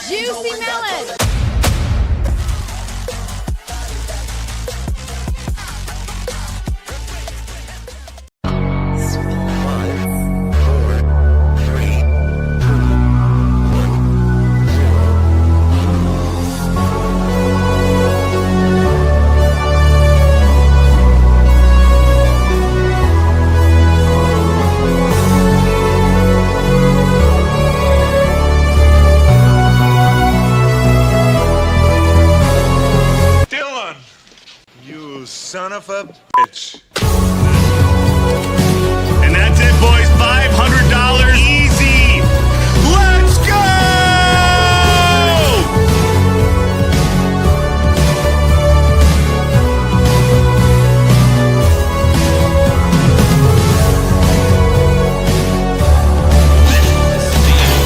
juicy melon. Son of a bitch. And that's it, boys. $500 easy. Let's go!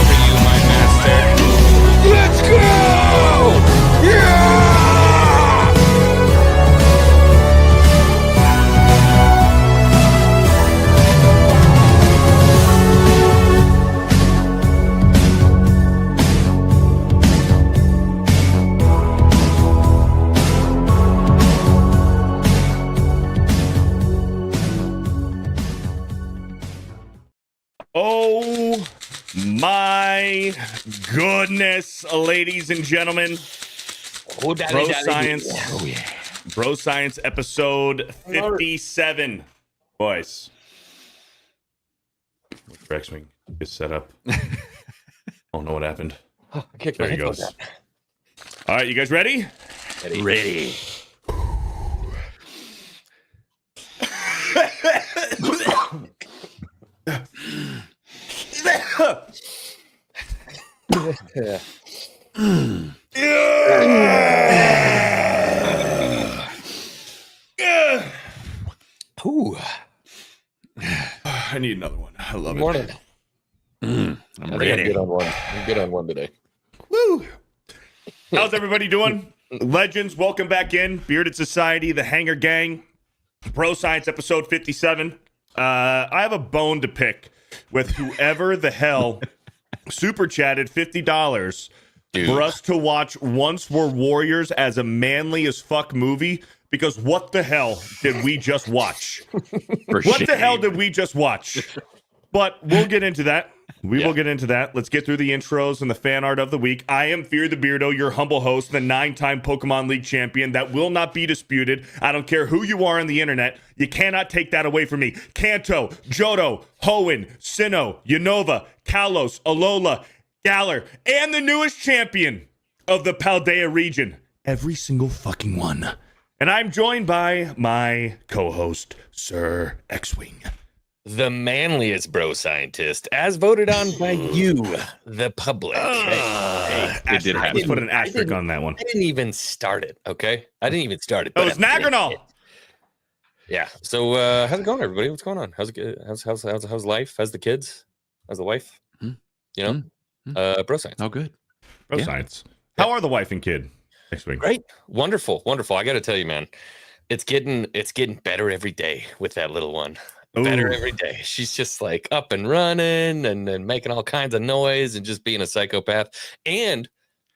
For you, my master. Let's go! Yeah! Oh my goodness, ladies and gentlemen. Oh, Bro Science. Oh, yeah. Bro Science episode 57. Boys. Xwing is set up. I don't know what happened. Oh, I kicked There my he headphones goes. out. All right, you guys ready? Ready. Ooh. I need another one. I love it. Morning. I'm I'm ready. good on one. I'm good on one today. Woo! How's everybody doing? Legends, welcome back in. Bearded Society, the Hanger Gang, Bro Science episode 57. I have a bone to pick with whoever the hell super chatted $50 for us to watch Once Were Warriors as a manly as fuck movie. Because what the hell did we just watch? What the hell did we just watch? But we'll get into that. We will get into that. Let's get through the intros and the fan art of the week. I am FearTheBeardo, your humble host, the 9-time Pokemon League champion. That will not be disputed. I don't care who you are on the internet. You cannot take that away from me. Kanto, Johto, Hoenn, Sinnoh, Unova, Kalos, Alola, Galar, and the newest champion of the Paldea region. Every single fucking one. And I'm joined by my co-host, Sir Xwing. The manliest bro scientist, as voted on by you, the public. Let's put an asterisk on that one. I didn't even start it, okay? I didn't even start it. Oh, it's Nagrinol. Yeah. So how's it going, everybody? What's going on? How's life? How's the kids? How's the wife? You know? Bro science. Oh, good. Bro Science. How are the wife and kid? Xwing. Great. Wonderful. I gotta tell you, man, it's getting better every day with that little one. Better every day. She's just like up and running and making all kinds of noise and just being a psychopath. And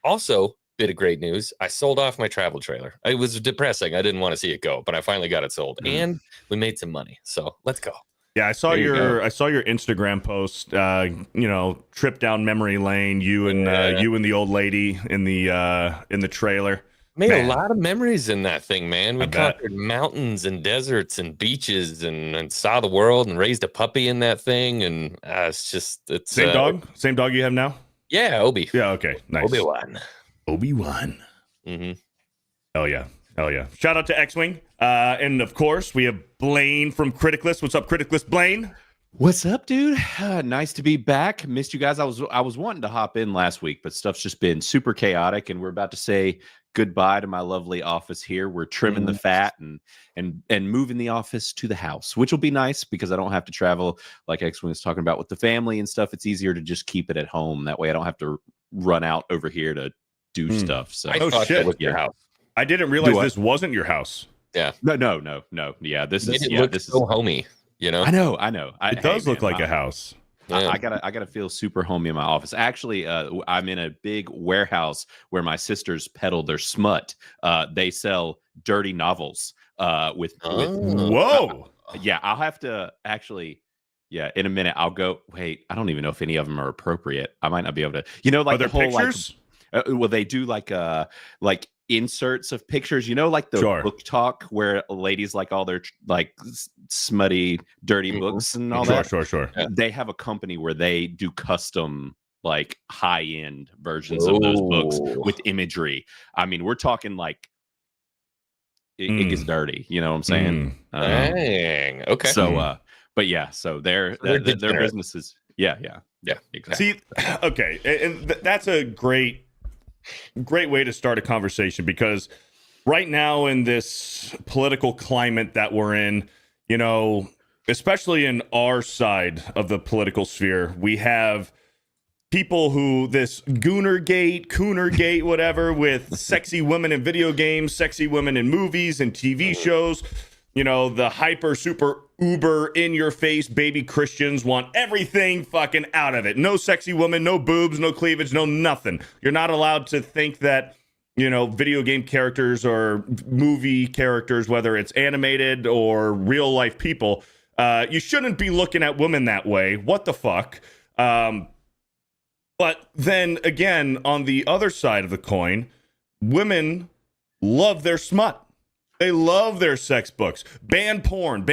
also, bit of great news, I sold off my travel trailer. It was depressing. I didn't want to see it go, but I finally got it sold. And we made some money. So let's go. Yeah, I saw your Instagram post. Trip down memory lane. You and the old lady in the trailer. Made a lot of memories in that thing, man. We conquered mountains and deserts and beaches and saw the world and raised a puppy in that thing. And it's same dog you have now. Yeah, Obi. Yeah, okay, nice. Obi-Wan. Mm-hmm. Hell yeah. Shout out to Xwing. And of course we have Blaine from Criticless. What's up, Criticless? Blaine. What's up, dude? Nice to be back. Missed you guys. I was wanting to hop in last week, but stuff's just been super chaotic, and we're about to say goodbye to my lovely office here. We're trimming the fat and moving the office to the house, which will be nice because I don't have to travel like Xwing was talking about with the family and stuff. It's easier to just keep it at home. That way I don't have to run out over here to do stuff. So I thought that was your house. I didn't realize this wasn't your house. Yeah. No. Yeah, this is so homey, you know? I know. It does look like a house. Yeah. I gotta feel super homey in my office. Actually, I'm in a big warehouse where my sisters peddle their smut. They sell dirty novels. With Whoa. yeah, I'll have to actually. Yeah, in a minute I'll go. Wait, I don't even know if any of them are appropriate. I might not be able to. Like Are there the whole pictures? well, they do like inserts of pictures. Like the Sure. book talk where ladies like all their like smutty, dirty books and all that. Sure. Yeah. They have a company where they do custom like high end versions of those books with imagery. I mean, we're talking like it gets dirty. You know what I'm saying? Dang. Okay. So, but yeah, so their businesses. Yeah, exactly. See, okay, and that's a great way to start a conversation, because right now in this political climate that we're in, especially in our side of the political sphere, we have people who this Coonergate, whatever, with sexy women in video games, sexy women in movies and TV shows. The hyper super uber in your face baby Christians want everything fucking out of it. No sexy woman, no boobs, no cleavage, no nothing. You're not allowed to think that, video game characters or movie characters, whether it's animated or real life people, you shouldn't be looking at women that way. What the fuck? But then again, on the other side of the coin, women love their smut. They love their sex books. Ban porn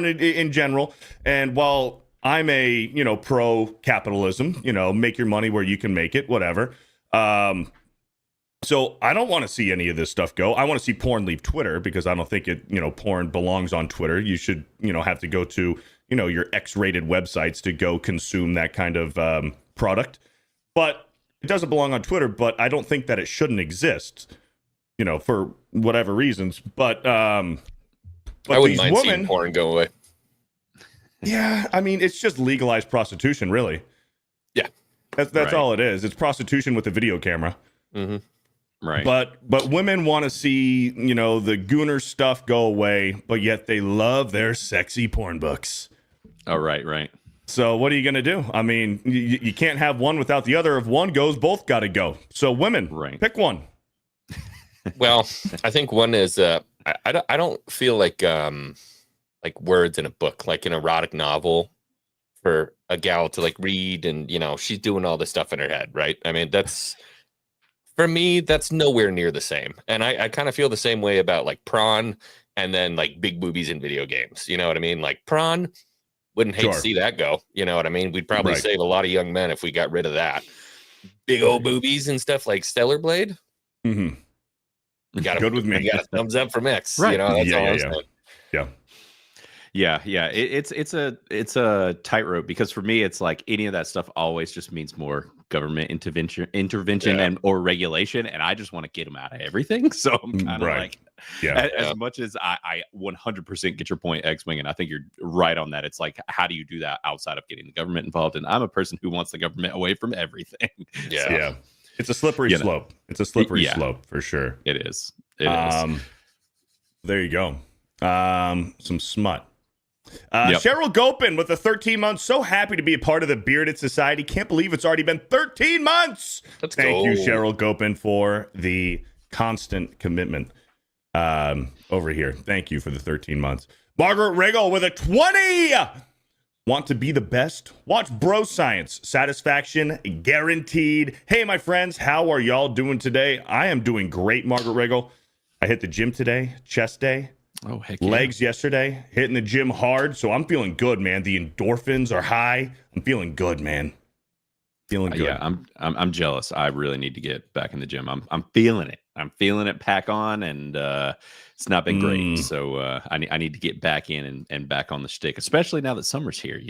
in general. And while I'm a, pro capitalism, make your money where you can make it, whatever. So I don't want to see any of this stuff go. I want to see porn leave Twitter, because I don't think porn belongs on Twitter. You should, have to go to, your X-rated websites to go consume that kind of product. But it doesn't belong on Twitter, but I don't think that it shouldn't exist. For whatever reasons, but I wouldn't mind seeing porn go away. Yeah, I mean, it's just legalized prostitution, really. Yeah, that's right. All it is. It's prostitution with a video camera. Mm-hmm. Right. But women want to see the gooner stuff go away, but yet they love their sexy porn books. Oh, right. So what are you gonna do? I mean, you can't have one without the other. If one goes, both got to go. So women, pick one. Well, I think one is I don't feel like words in a book, like an erotic novel for a gal to like read, and she's doing all this stuff in her head, right? I mean, that's for me, that's nowhere near the same. And I kind of feel the same way about like prawn and then like big boobies in video games. You know what I mean? Like prawn, wouldn't hate to see that go. You know what I mean? We'd probably save a lot of young men if we got rid of that. Big old boobies and stuff like Stellar Blade. Mm-hmm. Good with me. You got a thumbs up from X. Right. That's all I'm saying. Yeah. It's a tightrope, because for me, it's like any of that stuff always just means more government intervention and or regulation, and I just want to get them out of everything. So I'm kind of like, as much as I 100% get your point, Xwing, and I think you're right on that. It's like, how do you do that outside of getting the government involved? And I'm a person who wants the government away from everything. Yeah. It's a slippery slope. It's a slippery slope for sure. It is. There you go. Some smut. Cheryl Gopin with the 13 months. So happy to be a part of the Bearded Society. Can't believe it's already been 13 months. Thank you, Cheryl Gopin, for the constant commitment over here. Thank you for the 13 months. Margaret Riggle with a 20. Want to be the best? Watch Bro Science. Satisfaction guaranteed. Hey, my friends, how are y'all doing today? I am doing great, Margaret Riggle. I hit the gym today, chest day. Oh, heck Legs yesterday, hitting the gym hard. So I'm feeling good, man. The endorphins are high. I'm feeling good, man. Feeling good. Yeah, I'm jealous. I really need to get back in the gym. I'm feeling it. I'm feeling it pack on, and it's not been great. So I need to get back in and back on the stick, especially now that summer's here.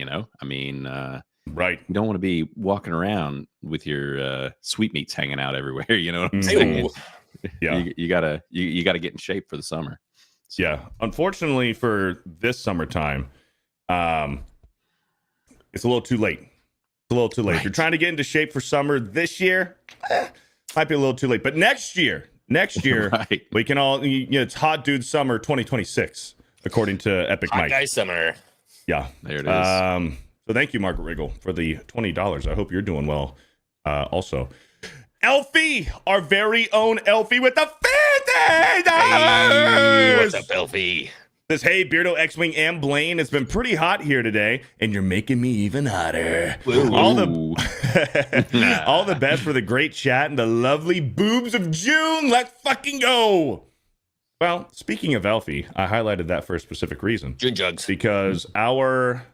I mean, right. You don't want to be walking around with your sweetmeats hanging out everywhere. You know what I'm saying? Yeah, you gotta get in shape for the summer. So. Yeah, unfortunately for this summertime, it's a little too late. It's a little too late. Right. If you're trying to get into shape for summer this year, might be a little too late. But next year, right. we can all, it's Hot Dude Summer 2026, according to Epic Hot Mike. Guy Summer. Yeah. There it is. So thank you, Margaret Riggle, for the $20. I hope you're doing well. Also, Elfie, our very own Elfie with the $50. Hey, what's up, Elfie? Says, hey, Beardo, Xwing, and Blaine. It's been pretty hot here today, and you're making me even hotter. All the best for the great chat and the lovely boobs of June. Let's fucking go. Well, speaking of Elfie, I highlighted that for a specific reason. June Jugs. Because our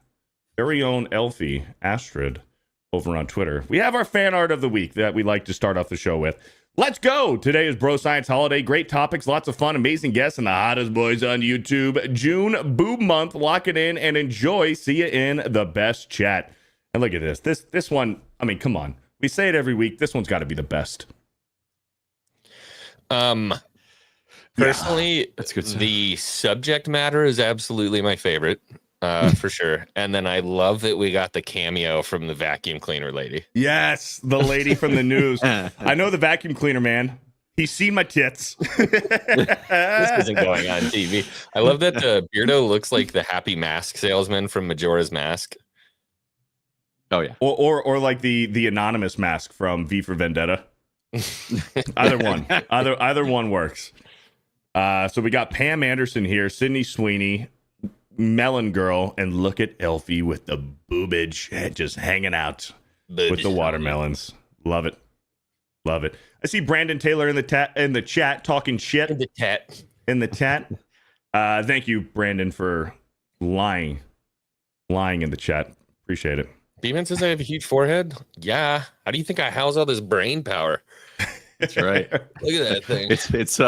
very own Elfie, Astrid, over on Twitter, we have our fan art of the week that we like to start off the show with. Let's go! Today is Bro Science Holiday. Great topics, lots of fun, amazing guests, and the hottest boys on YouTube. June Boob Month. Lock it in and enjoy. See you in the best chat. And look at this. This one, I mean, come on. We say it every week. This one's got to be the best. Personally, that's good stuff. The subject matter is absolutely my favorite. For sure. And then I love that we got the cameo from the vacuum cleaner lady. Yes, the lady from the news. I know the vacuum cleaner man. He's seen my tits. This isn't going on TV. I love that Beardo looks like the happy mask salesman from Majora's Mask. Oh yeah. Or like the anonymous mask from V for Vendetta. Either one. Either one works. So we got Pam Anderson here, Sydney Sweeney, Melon Girl, and look at Elfie with the boobage just hanging out with the watermelons. Love it. Love it. I see Brandon Taylor in the chat talking shit. In the chat. Thank you, Brandon, for lying in the chat. Appreciate it. Beeman says I have a huge forehead. Yeah. How do you think I house all this brain power? That's right. Look at that thing. It's that's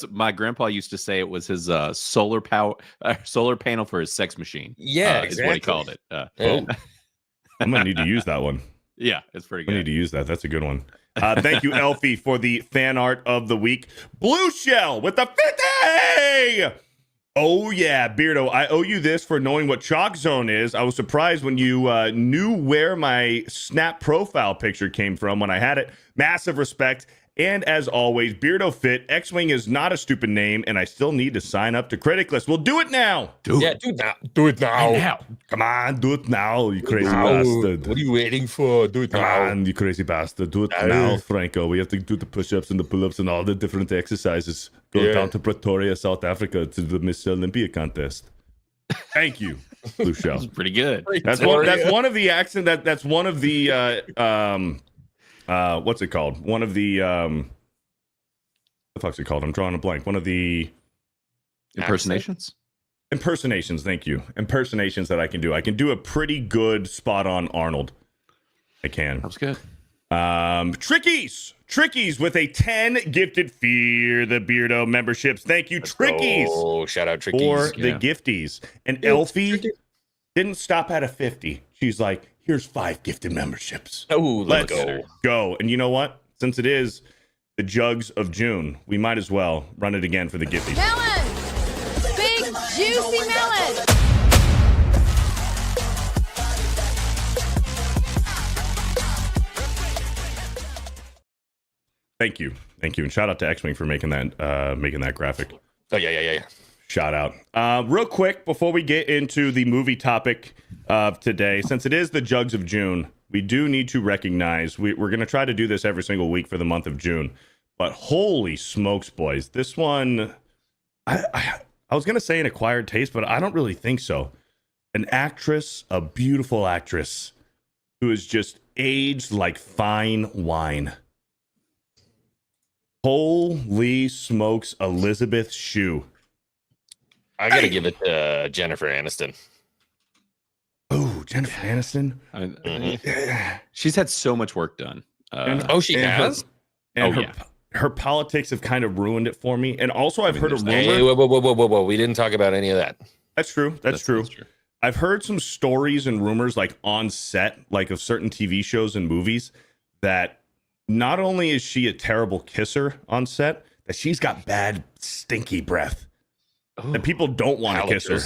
what my grandpa used to say. It was his solar panel for his sex machine. Yeah, is what he called it. I'm gonna need to use that one. Yeah, it's pretty I good. need to use that. That's a good one. Thank you, Elfie, for the fan art of the week. Blue Shell with the 50. Oh yeah, Beardo, I owe you this for knowing what Chalk Zone is. I was surprised when you knew where my Snap profile picture came from when I had it. Massive respect. And as always, Beardo Fit, Xwing is not a stupid name, and I still need to sign up to Criticless. We'll do it now. Do it now. Do it now. Come on, do it now, you crazy bastard. What are you waiting for? Do it Come now. on, you crazy bastard. Do it now, Franco. We have to do the push-ups and the pull-ups and all the different exercises. Go down to Pretoria, South Africa to the Miss Olympia contest. Thank you, Blue Shell. That's pretty good. That's one of the accent that's one of the what's it called? One of the what the fuck's it called? I'm drawing a blank. One of the Impersonations. Thank you. Impersonations that I can do. I can do a pretty good spot on Arnold. I can. That was good. Trickies with a 10 gifted FearTheBeardo memberships. Thank you, Trickies. Oh, shout out Trickies for the gifties. And Elfie didn't stop at a 50. She's like, here's 5 gifted memberships. Oh, let's go. And you know what? Since it is the Jugs of June, we might as well run it again for the gifties. Melon! Big, juicy melon! Thank you. And shout out to Xwing for making that graphic. Oh, yeah. Shout out. Real quick, before we get into the movie topic of today, since it is the Jugs of June, we do need to recognize, we're going to try to do this every single week for the month of June. But holy smokes, boys. This one, I was going to say an acquired taste, but I don't really think so. An actress, a beautiful actress, who is just aged like fine wine. Holy smokes, Elizabeth Shue. I gotta give it to Jennifer Aniston. Oh, Jennifer Aniston. She's had so much work done. She has? Her politics have kind of ruined it for me. And also, I've heard a rumor. Hey, whoa. We didn't talk about any of that. That's true. That's true. I've heard some stories and rumors, like on set, like of certain TV shows and movies, that not only is she a terrible kisser on set, that she's got bad, stinky breath. And people don't want to kiss her.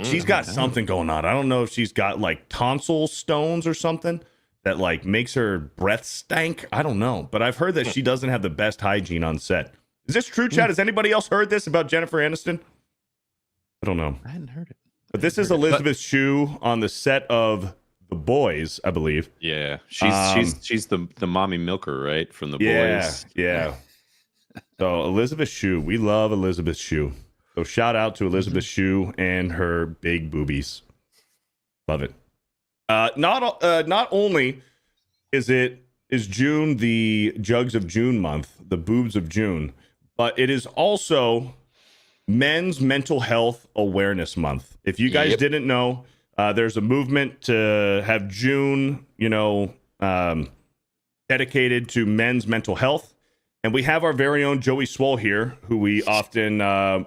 She's got something going on. I don't know if she's got like tonsil stones or something that like makes her breath stank. I don't know. But I've heard that she doesn't have the best hygiene on set. Is this true, Chad? Has anybody else heard this about Jennifer Aniston? I don't know. I hadn't heard it. But this is Elizabeth Shue on the set of The Boys, I believe. Yeah, she's the mommy milker, right, from The Boys. Yeah. So Elizabeth Shue, we love Elizabeth Shue. So shout out to Elizabeth Shue and her big boobies. Love it. Not only is June the Jugs of June month, the boobs of June, but it is also Men's Mental Health Awareness Month. If you guys didn't know, there's a movement to have June, dedicated to men's mental health. And we have our very own Joey Swole here, who we often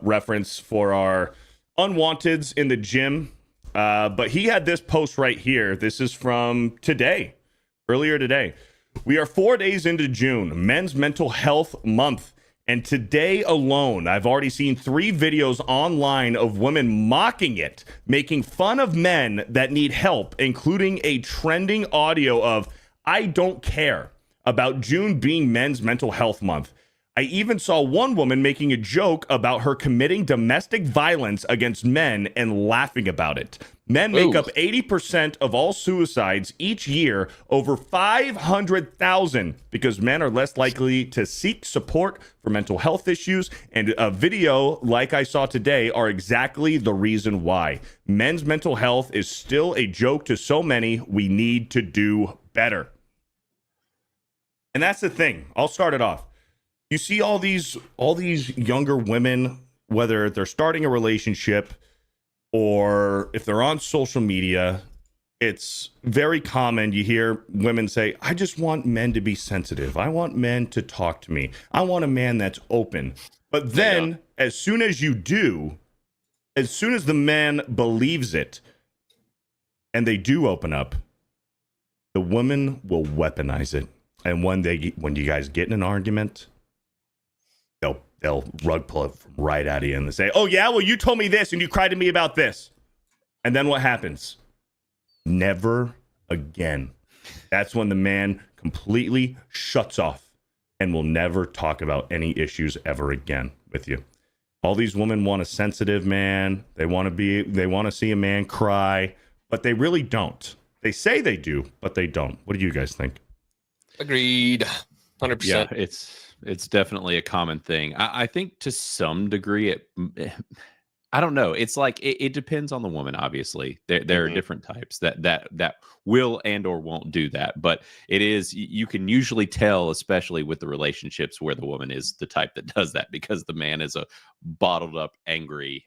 reference for our unwanteds in the gym. But he had this post right here. This is from today, earlier today. We are 4 days into June, Men's Mental Health Month. And today alone, I've already seen 3 videos online of women mocking it, making fun of men that need help, including a trending audio of, "I don't care," about June being Men's Mental Health Month. I even saw one woman making a joke about her committing domestic violence against men and laughing about it. Men make up 80% of all suicides each year, over 500,000, because men are less likely to seek support for mental health issues. And a video like I saw today are exactly the reason why. Men's mental health is still a joke to so many. We need to do better. And that's the thing. I'll start it off. You see all these younger women, whether they're starting a relationship or if they're on social media, it's very common. You hear women say, "I just want men to be sensitive. I want men to talk to me. I want a man that's open." But then as soon as you do, as soon as the man believes it and they do open up, the woman will weaponize it. And when you guys get in an argument, they'll rug pull it from right out of you and they say, "Oh yeah, well you told me this and you cried to me about this." And then what happens? Never again. That's when the man completely shuts off and will never talk about any issues ever again with you. All these women want a sensitive man. They want to see a man cry, but they really don't. They say they do, but they don't. What do you guys think? Agreed. 100%. Yeah, it's definitely a common thing. I think to some degree I don't know. It's like it depends on the woman. Obviously, there are different types that will and or won't do that. But it is, you can usually tell, especially with the relationships where the woman is the type that does that, because the man is a bottled up, angry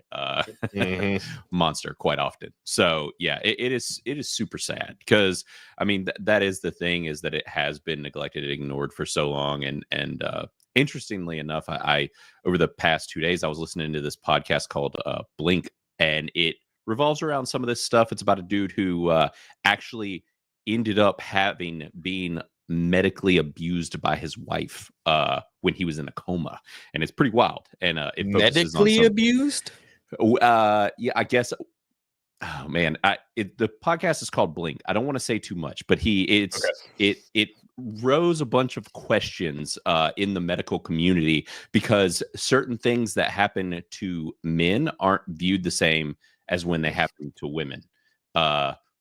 monster quite often. So yeah, it is super sad, because I mean that is the thing, is that it has been neglected and ignored for so long. And interestingly enough, I over the past 2 days, I was listening to this podcast called Blink, and it revolves around some of this stuff. It's about a dude who actually ended up being medically abused by his wife when he was in a coma, and it's pretty wild. And it medically abused. Yeah, I guess. Oh man, the podcast is called Blink. I don't want to say too much, but it rose a bunch of questions in the medical community, because certain things that happen to men aren't viewed the same as when they happen to women.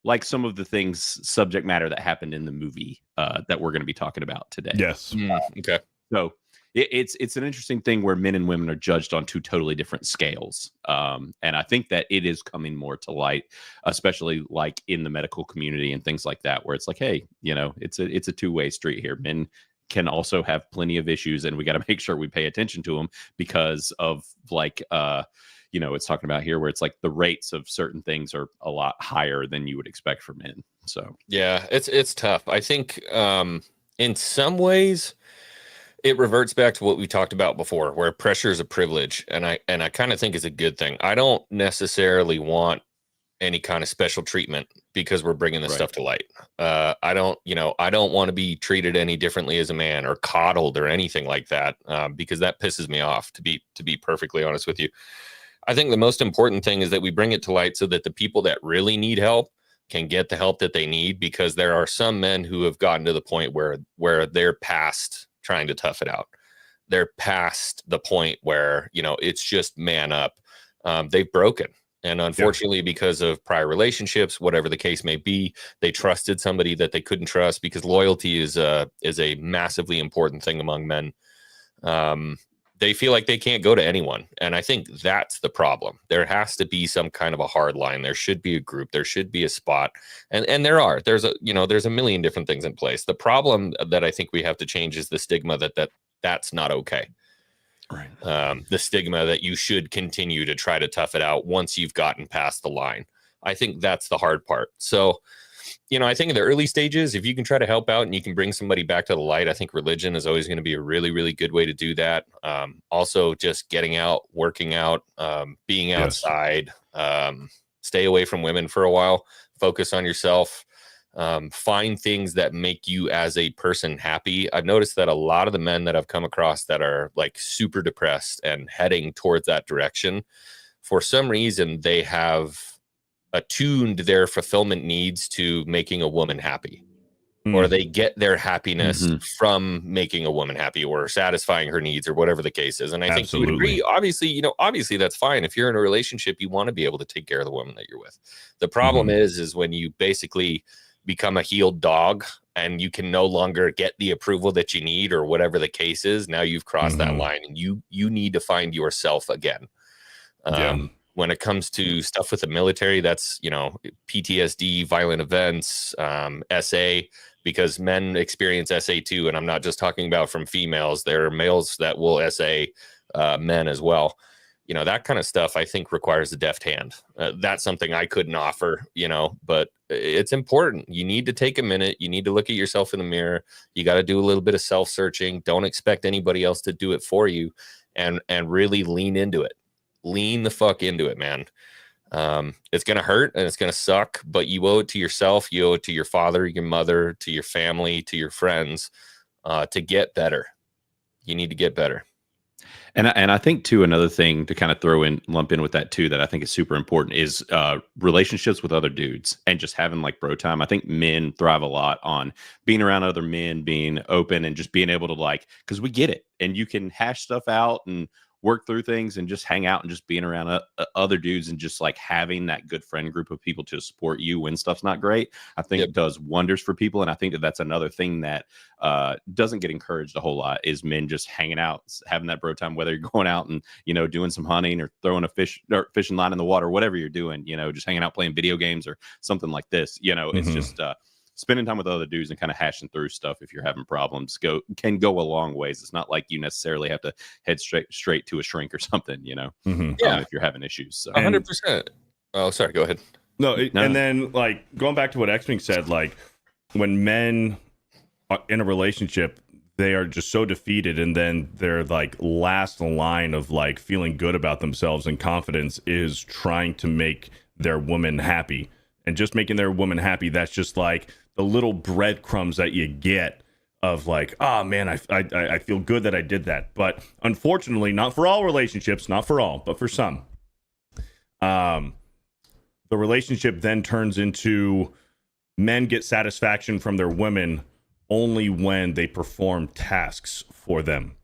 Like some of the subject matter that happened in the movie that we're going to be talking about today. Yes. Okay. So it's an interesting thing where men and women are judged on 2 totally different scales. And I think that it is coming more to light, especially like in the medical community and things like that, where it's like, hey, it's a 2-way street here. Men can also have plenty of issues, and we got to make sure we pay attention to them, because of like, it's talking about here where it's like the rates of certain things are a lot higher than you would expect for men. So yeah, it's tough. I think in some ways it reverts back to what we talked about before, where pressure is a privilege, and I kind of think it's a good thing. I don't necessarily want any kind of special treatment because we're bringing this stuff to light. I don't want to be treated any differently as a man, or coddled or anything like that, because that pisses me off, to be perfectly honest with you. I think the most important thing is that we bring it to light so that the people that really need help can get the help that they need, because there are some men who have gotten to the point where they're past trying to tough it out. They're past the point where, it's just man up. They've broken. And unfortunately, because of prior relationships, whatever the case may be, they trusted somebody that they couldn't trust, because loyalty is a massively important thing among men. They feel like they can't go to anyone. And I think that's the problem. There has to be some kind of a hard line. There should be a group. There should be a spot. And there's a million different things in place. The problem that I think we have to change is the stigma that's not okay. Right. The stigma that you should continue to try to tough it out once you've gotten past the line. I think that's the hard part. So, I think in the early stages, if you can try to help out and you can bring somebody back to the light, I think religion is always going to be a really, really good way to do that. Also, just getting out, working out, being outside, stay away from women for a while, focus on yourself. Find things that make you as a person happy. I've noticed that a lot of the men that I've come across that are like super depressed and heading towards that direction, for some reason, they have attuned their fulfillment needs to making a woman happy, or they get their happiness from making a woman happy or satisfying her needs or whatever the case is. And I think to a degree, obviously that's fine. If you're in a relationship, you want to be able to take care of the woman that you're with. The problem is when you basically become a healed dog and you can no longer get the approval that you need or whatever the case is. Now you've crossed that line, and you need to find yourself again. When it comes to stuff with the military, that's, PTSD, violent events, SA, because men experience SA too. And I'm not just talking about from females. There are males that will SA men as well. That kind of stuff I think requires a deft hand. That's something I couldn't offer, but it's important. You need to take a minute. You need to look at yourself in the mirror. You got to do a little bit of self-searching. Don't expect anybody else to do it for you, and really lean into it. Lean the fuck into it, man. It's going to hurt and it's going to suck, but you owe it to yourself. You owe it to your father, your mother, to your family, to your friends, to get better. You need to get better. And I think too, another thing to kind of lump in with that too, that I think is super important is relationships with other dudes and just having like bro time. I think men thrive a lot on being around other men, being open, and just being able to because we get it, and you can hash stuff out and work through things and just hang out and just being around other dudes and just like having that good friend group of people to support you when stuff's not great. I think it does wonders for people. And I think that's another thing that doesn't get encouraged a whole lot is men just hanging out, having that bro time, whether you're going out and, doing some hunting or throwing a fishing line in the water, whatever you're doing, just hanging out, playing video games or something like this, it's just, spending time with other dudes and kind of hashing through stuff if you're having problems can go a long ways. It's not like you necessarily have to head straight to a shrink or something, if you're having issues. So. 100%. Oh, sorry. Go ahead. No. And then going back to what Xwing said, when men are in a relationship, they are just so defeated, and then their last line of feeling good about themselves and confidence is trying to make their woman happy. And just making their woman happy, that's just the little breadcrumbs that you get of oh man, I feel good that I did that. But unfortunately, not for all relationships, not for all, but for some, the relationship then turns into men get satisfaction from their women only when they perform tasks for them.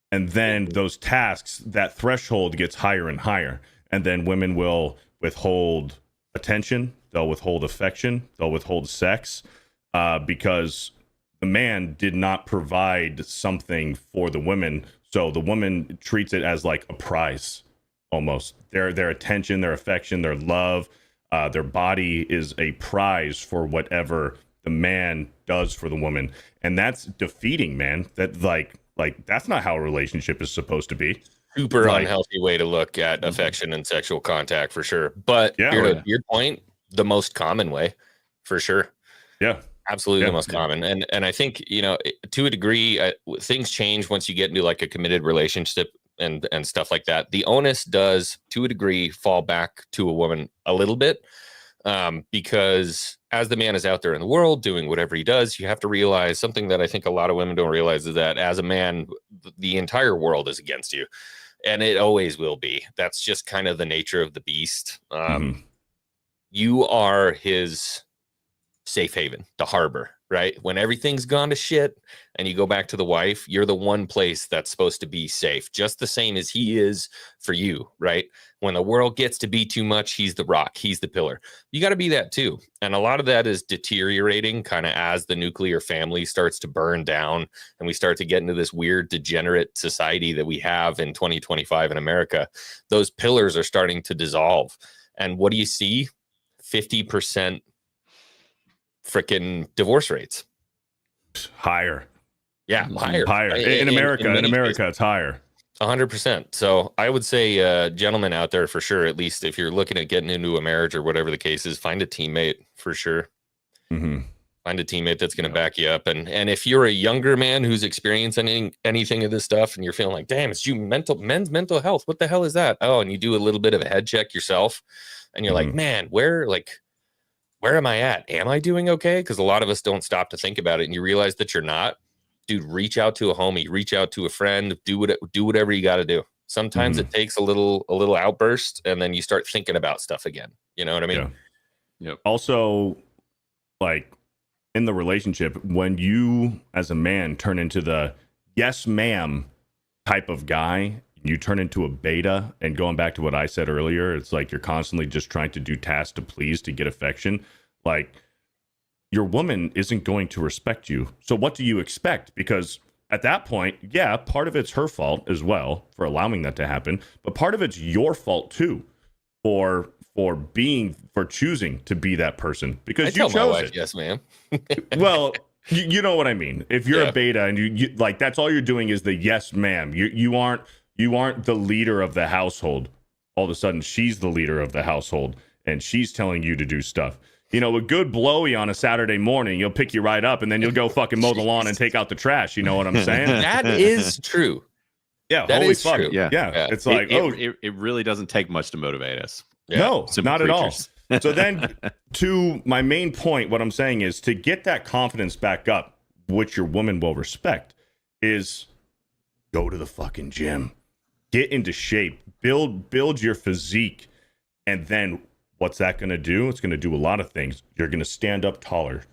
And then those tasks, that threshold gets higher and higher. And then women will withhold attention. They'll withhold affection. They'll withhold sex because the man did not provide something for the women. So the woman treats it as a prize, almost. Their attention, their affection, their love, their body is a prize for whatever the man does for the woman. And that's defeating, man. That that's not how a relationship is supposed to be. Super unhealthy way to look at affection and sexual contact, for sure. But to your point, the most common way, for sure. Yeah, absolutely, the most common. And I think to a degree, things change once you get into a committed relationship and stuff like that. The onus does, to a degree, fall back to a woman a little bit, because as the man is out there in the world doing whatever he does, you have to realize something that I think a lot of women don't realize, is that as a man, the entire world is against you, and it always will be. That's just kind of the nature of the beast. You are his safe haven, the harbor, right? When everything's gone to shit and you go back to the wife, you're the one place that's supposed to be safe, just the same as he is for you, right? When the world gets to be too much, he's the rock, he's the pillar. You got to be that too. And a lot of that is deteriorating kind of as the nuclear family starts to burn down and we start to get into this weird degenerate society that we have in 2025 in America. Those pillars are starting to dissolve. And what do you see? 50% freaking divorce rates. Higher. Yeah, higher. Higher. In America, it's higher. 100%. So I would say, gentlemen out there, for sure, at least if you're looking at getting into a marriage or whatever the case is, find a teammate for sure. Mm-hmm. Find a teammate that's going to back you up. And if you're a younger man who's experiencing anything of this stuff and you're feeling like, damn, it's men's mental health. What the hell is that? Oh, and you do a little bit of a head check yourself and you're like, man, where am I at? Am I doing okay? Because a lot of us don't stop to think about it. And you realize that you're not. Dude, reach out to a homie, reach out to a friend, do whatever you got to do. Sometimes it takes a little outburst and then you start thinking about stuff again. You know what I mean? Yeah. Yep. Also, like in the relationship, when you as a man turn into the yes ma'am type of guy, you turn into a beta. And going back to what I said earlier, it's like you're constantly just trying to do tasks to please, to get affection. Like, your woman isn't going to respect you. So what do you expect? Because at that point, yeah, part of it's her fault as well for allowing that to happen, but part of it's your fault too for choosing to be that person because you chose it. Yes, ma'am. Well, you know what I mean. If you're a beta and you like, that's all you're doing is the yes, ma'am. You aren't the leader of the household. All of a sudden, she's the leader of the household and she's telling you to do stuff. You know, a good blowy on a Saturday morning, you'll pick you right up and then you'll go fucking mow the lawn and take out the trash. You know what I'm saying? That is true. Yeah, that holy is fuck. true. Yeah. It's like, it really doesn't take much to motivate us. Yeah. No, Simple not creatures. at all. So then to my main point, what I'm saying is to get that confidence back up, which your woman will respect, is go to the fucking gym, get into shape, build your physique, and then what's that going to do? It's going to do a lot of things. You're going to stand up taller.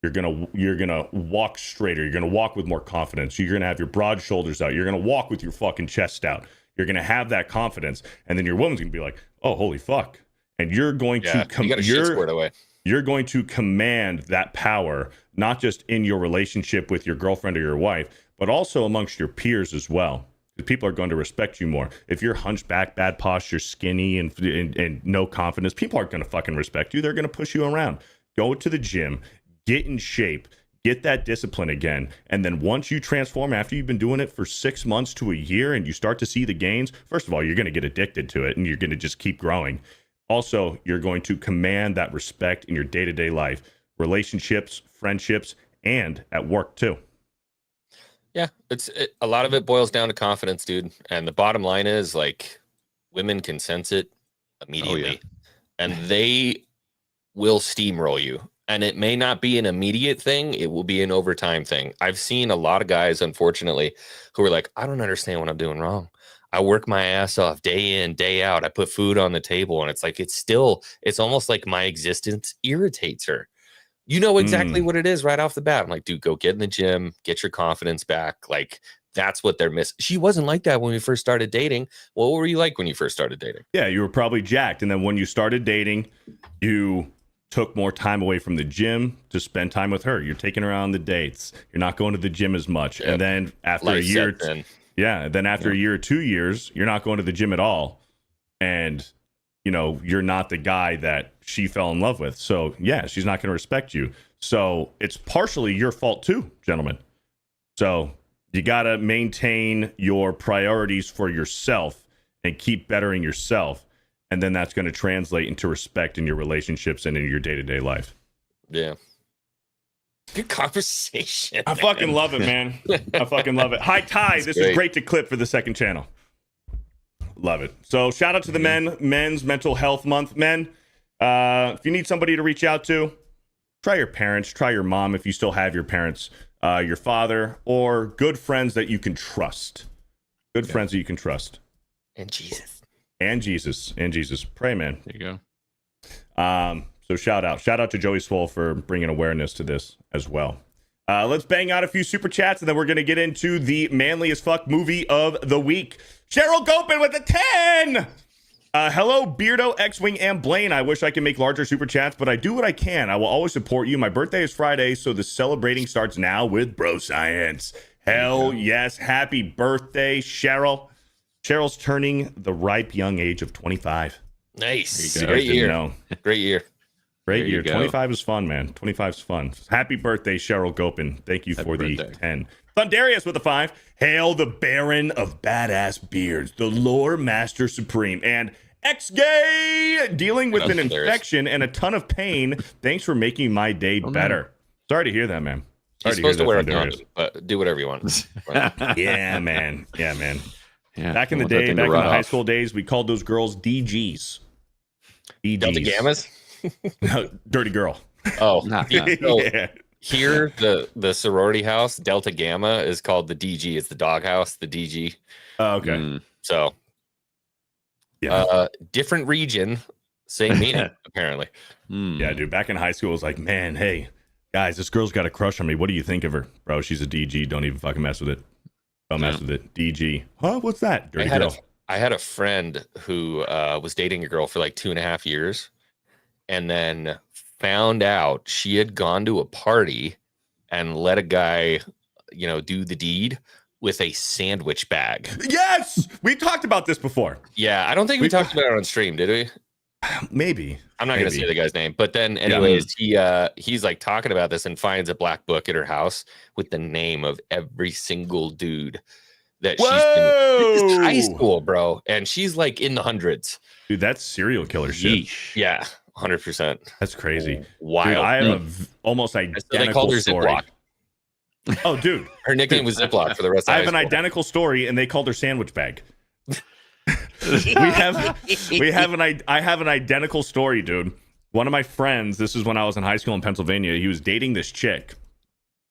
You're going to walk straighter. You're going to walk with more confidence. You're going to have your broad shoulders out. You're going to walk with your fucking chest out. You're going to have that confidence. And then your woman's going to be like, "Oh, holy fuck." And you're going you're going to command that power, not just in your relationship with your girlfriend or your wife, but also amongst your peers as well. People are going to respect you more. If you're hunchback, bad posture, skinny, and no confidence, people aren't going to fucking respect you. They're going to push you around. Go to the gym, get in shape, get that discipline again. And then once you transform, after you've been doing it for 6 months to a year and you start to see the gains, first of all, you're going to get addicted to it and you're going to just keep growing. Also, you're going to command that respect in your day-to-day life, relationships, friendships, and at work too. Yeah, a lot of it boils down to confidence, dude. And the bottom line is, like, women can sense it immediately, and they will steamroll you. And it may not be an immediate thing; it will be an overtime thing. I've seen a lot of guys, unfortunately, who are like, "I don't understand what I'm doing wrong. I work my ass off day in, day out. I put food on the table, and it's like it's almost like my existence irritates her." You know exactly what it is right off the bat. I'm like, dude, go get in the gym, get your confidence back. Like, that's what they're missing. She wasn't like that when we first started dating. What were you like when you first started dating? Yeah, you were probably jacked. And then when you started dating, you took more time away from the gym to spend time with her. You're taking her on the dates. You're not going to the gym as much. Yep. And then after a year, after a year or 2 years, you're not going to the gym at all. And you know, you're not the guy that she fell in love with. So, yeah, she's not going to respect you. So it's partially your fault too, gentlemen. So you got to maintain your priorities for yourself and keep bettering yourself. And then that's going to translate into respect in your relationships and in your day-to-day life. Yeah. Good conversation. I fucking love it, man. I fucking love it. High Tide. This is great to clip for the second channel. Love it. So shout out to the men's mental health month. Men, if you need somebody to reach out to, try your parents, try your mom if you still have your parents, your father, or good friends that you can trust. Good friends that you can trust. And Jesus. And Jesus. Pray, man. There you go. So shout out to Joey Swole for bringing awareness to this as well. Let's bang out a few super chats, and then we're going to get into the manly as fuck movie of the week. Cheryl Gopin with a 10. Hello, Beardo, Xwing, and Blaine. I wish I could make larger super chats, but I do what I can. I will always support you. My birthday is Friday, so the celebrating starts now with Bro Science. Hell yes. Happy birthday, Cheryl. Cheryl's turning the ripe young age of 25. Nice. Great year. Great year. Great year. 25 is fun, man. 25 is fun. Happy birthday, Cheryl Gopin. Thank you for the 10. Thundarius with a 5. Hail the Baron of Badass Beards, the Lore Master Supreme, and X-Gay dealing with an infection and a ton of pain. Thanks for making my day better. Sorry to hear that, man. You're supposed to wear a condom, but do whatever you want. Yeah, man. Yeah, man. Yeah, back in the day, back in the high school days, we called those girls DGs. Delta Gammas? No, dirty girl. Oh, so yeah. Here, the sorority house, Delta Gamma, is called the DG. It's the dog house, the DG. Oh, okay. So, different region, same meaning, apparently. Yeah, dude. Back in high school, it was like, man, hey, guys, this girl's got a crush on me. What do you think of her? Bro, she's a DG. Don't even fucking mess with it. Don't mess with it. DG. Huh? What's that? Dirty girl. I had a friend who was dating a girl for like 2.5 years, and then found out she had gone to a party and let a guy, do the deed with a sandwich bag. Yes! We talked about this before. Yeah, I don't think we talked about it on stream, did we? Maybe. I'm not going to say the guy's name. But then, anyways, he's like talking about this and finds a black book at her house with the name of every single dude that she's been in high school, bro. And she's like in the hundreds. Dude, that's serial killer shit. Yeah, 100%. That's crazy. Wild. Dude, I have almost identical so they called her story. Ziploc. Oh, dude. Her nickname was Ziploc for the rest of I have an identical story, and they called her sandwich bag. I have an identical story, dude. One of my friends, this is when I was in high school in Pennsylvania, he was dating this chick,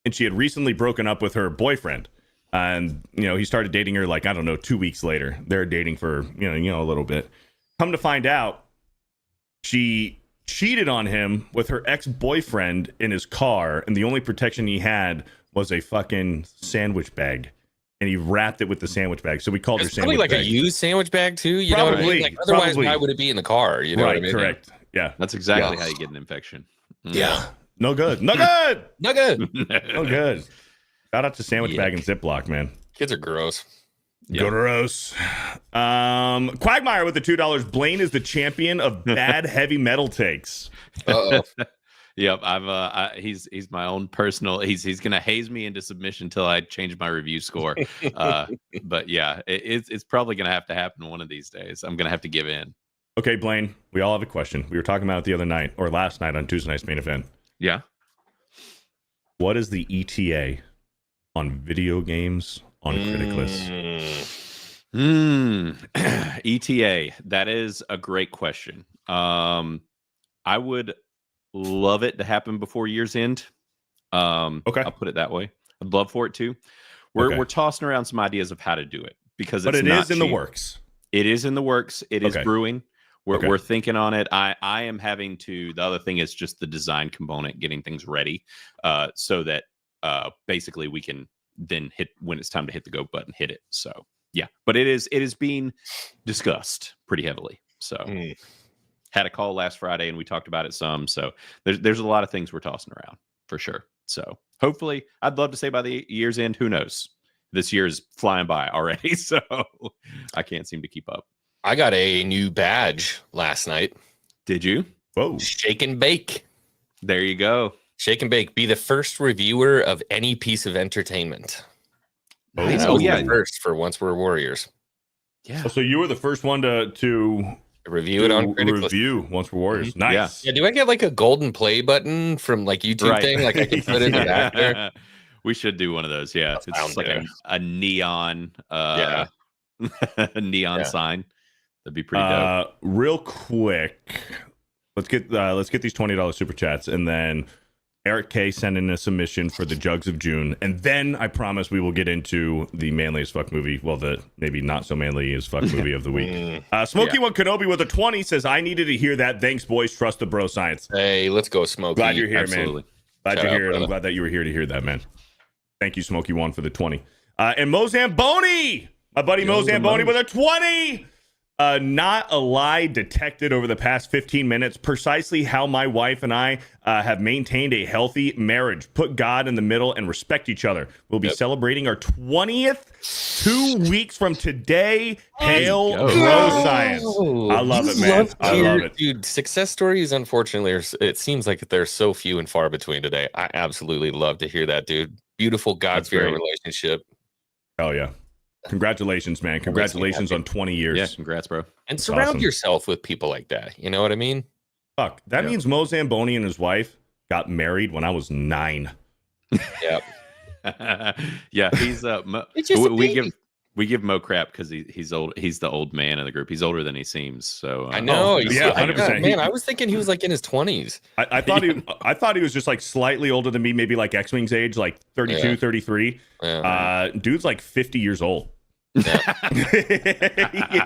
and she had recently broken up with her boyfriend. And, he started dating her like, I don't know, 2 weeks later. They're dating for, a little bit. Come to find out, she cheated on him with her ex-boyfriend in his car, and the only protection he had was a fucking sandwich bag. And he wrapped it with the sandwich bag. So we called her sandwich bag. Probably like a used sandwich bag, too. You know what I mean? Like, otherwise, why would it be in the car? You know what I mean? Correct. Yeah. That's exactly how you get an infection. Yeah. No good. No good. No good. No good. Shout out to Sandwich Bag and Ziploc, man. Kids are gross. Yep. Gross. Quagmire with the $2. Blaine is the champion of bad heavy metal takes. Uh-oh. Yep, he's my own personal. He's gonna haze me into submission until I change my review score. But yeah, it's probably gonna have to happen one of these days. I'm gonna have to give in. Okay, Blaine, we all have a question. We were talking about it the other night or last night on Tuesday night's main event. Yeah. What is the ETA on video games on Criticless? ETA. That is a great question. I would love it to happen before year's end. Okay, I'll put it that way. I'd love for it to. We're tossing around some ideas of how to do it because it is in the works. It is in the works. It is brewing. We're thinking on it. I am having to. The other thing is just the design component, getting things ready, so that basically we can then hit when it's time to hit the go button, hit it. So yeah, but it is being discussed pretty heavily. So had a call last Friday and we talked about it some. So there's a lot of things we're tossing around for sure. So hopefully, I'd love to say by the year's end. Who knows? This year is flying by already, so I can't seem to keep up. I got a new badge last night. Did you? Whoa! Shake and bake. There you go. Shake and bake. Be the first reviewer of any piece of entertainment. Nice. Oh yeah, first for Once We're Warriors. Yeah. So you were the first one to review it on Criticless. Review Once We're Warriors. Nice. Yeah. Do I get like a golden play button from like YouTube thing? Like I can put it in the back there. We should do one of those. Yeah, it's like a neon, a neon sign. That'd be pretty dope. Real quick, let's get these $20 super chats, and then Eric K sent in a submission for the Jugs of June, and then I promise we will get into the manly as fuck movie. Well, the maybe not so manly as fuck movie of the week. Smokey One Kenobi with a 20 says, "I needed to hear that. Thanks, boys. Trust the bro science." Hey, let's go, Smokey. Glad you're here, Absolutely. man. Glad you're here. I'm glad that you were here to hear that, man. Thank you, Smokey One, for the 20. And Mozamboni, my buddy Mozamboni with a 20. Not a lie detected over the past 15 minutes. Precisely how my wife and I have maintained a healthy marriage. Put God in the middle and respect each other. We'll be celebrating our 20th 2 weeks from today. Hail bro science. I love it, man. I love it. Dude, success stories, unfortunately, it seems like they're so few and far between today. I absolutely love to hear that, dude. Beautiful God-fearing relationship. Oh, yeah. Congratulations, man. Congratulations on 20 years. Yeah, congrats, bro. And surround yourself with people like that. You know what I mean? Fuck. That means Mo Zamboni and his wife got married when I was 9. Yep. Yeah, he's It's just we give Mo crap because he's old. He's the old man in the group. He's older than he seems. So I know. Yeah, 100%. Man, I was thinking he was like in his 20s. I thought he was just like slightly older than me, maybe like Xwing's age, like 32, 33. Yeah. Dude's like 50 years old. Yeah.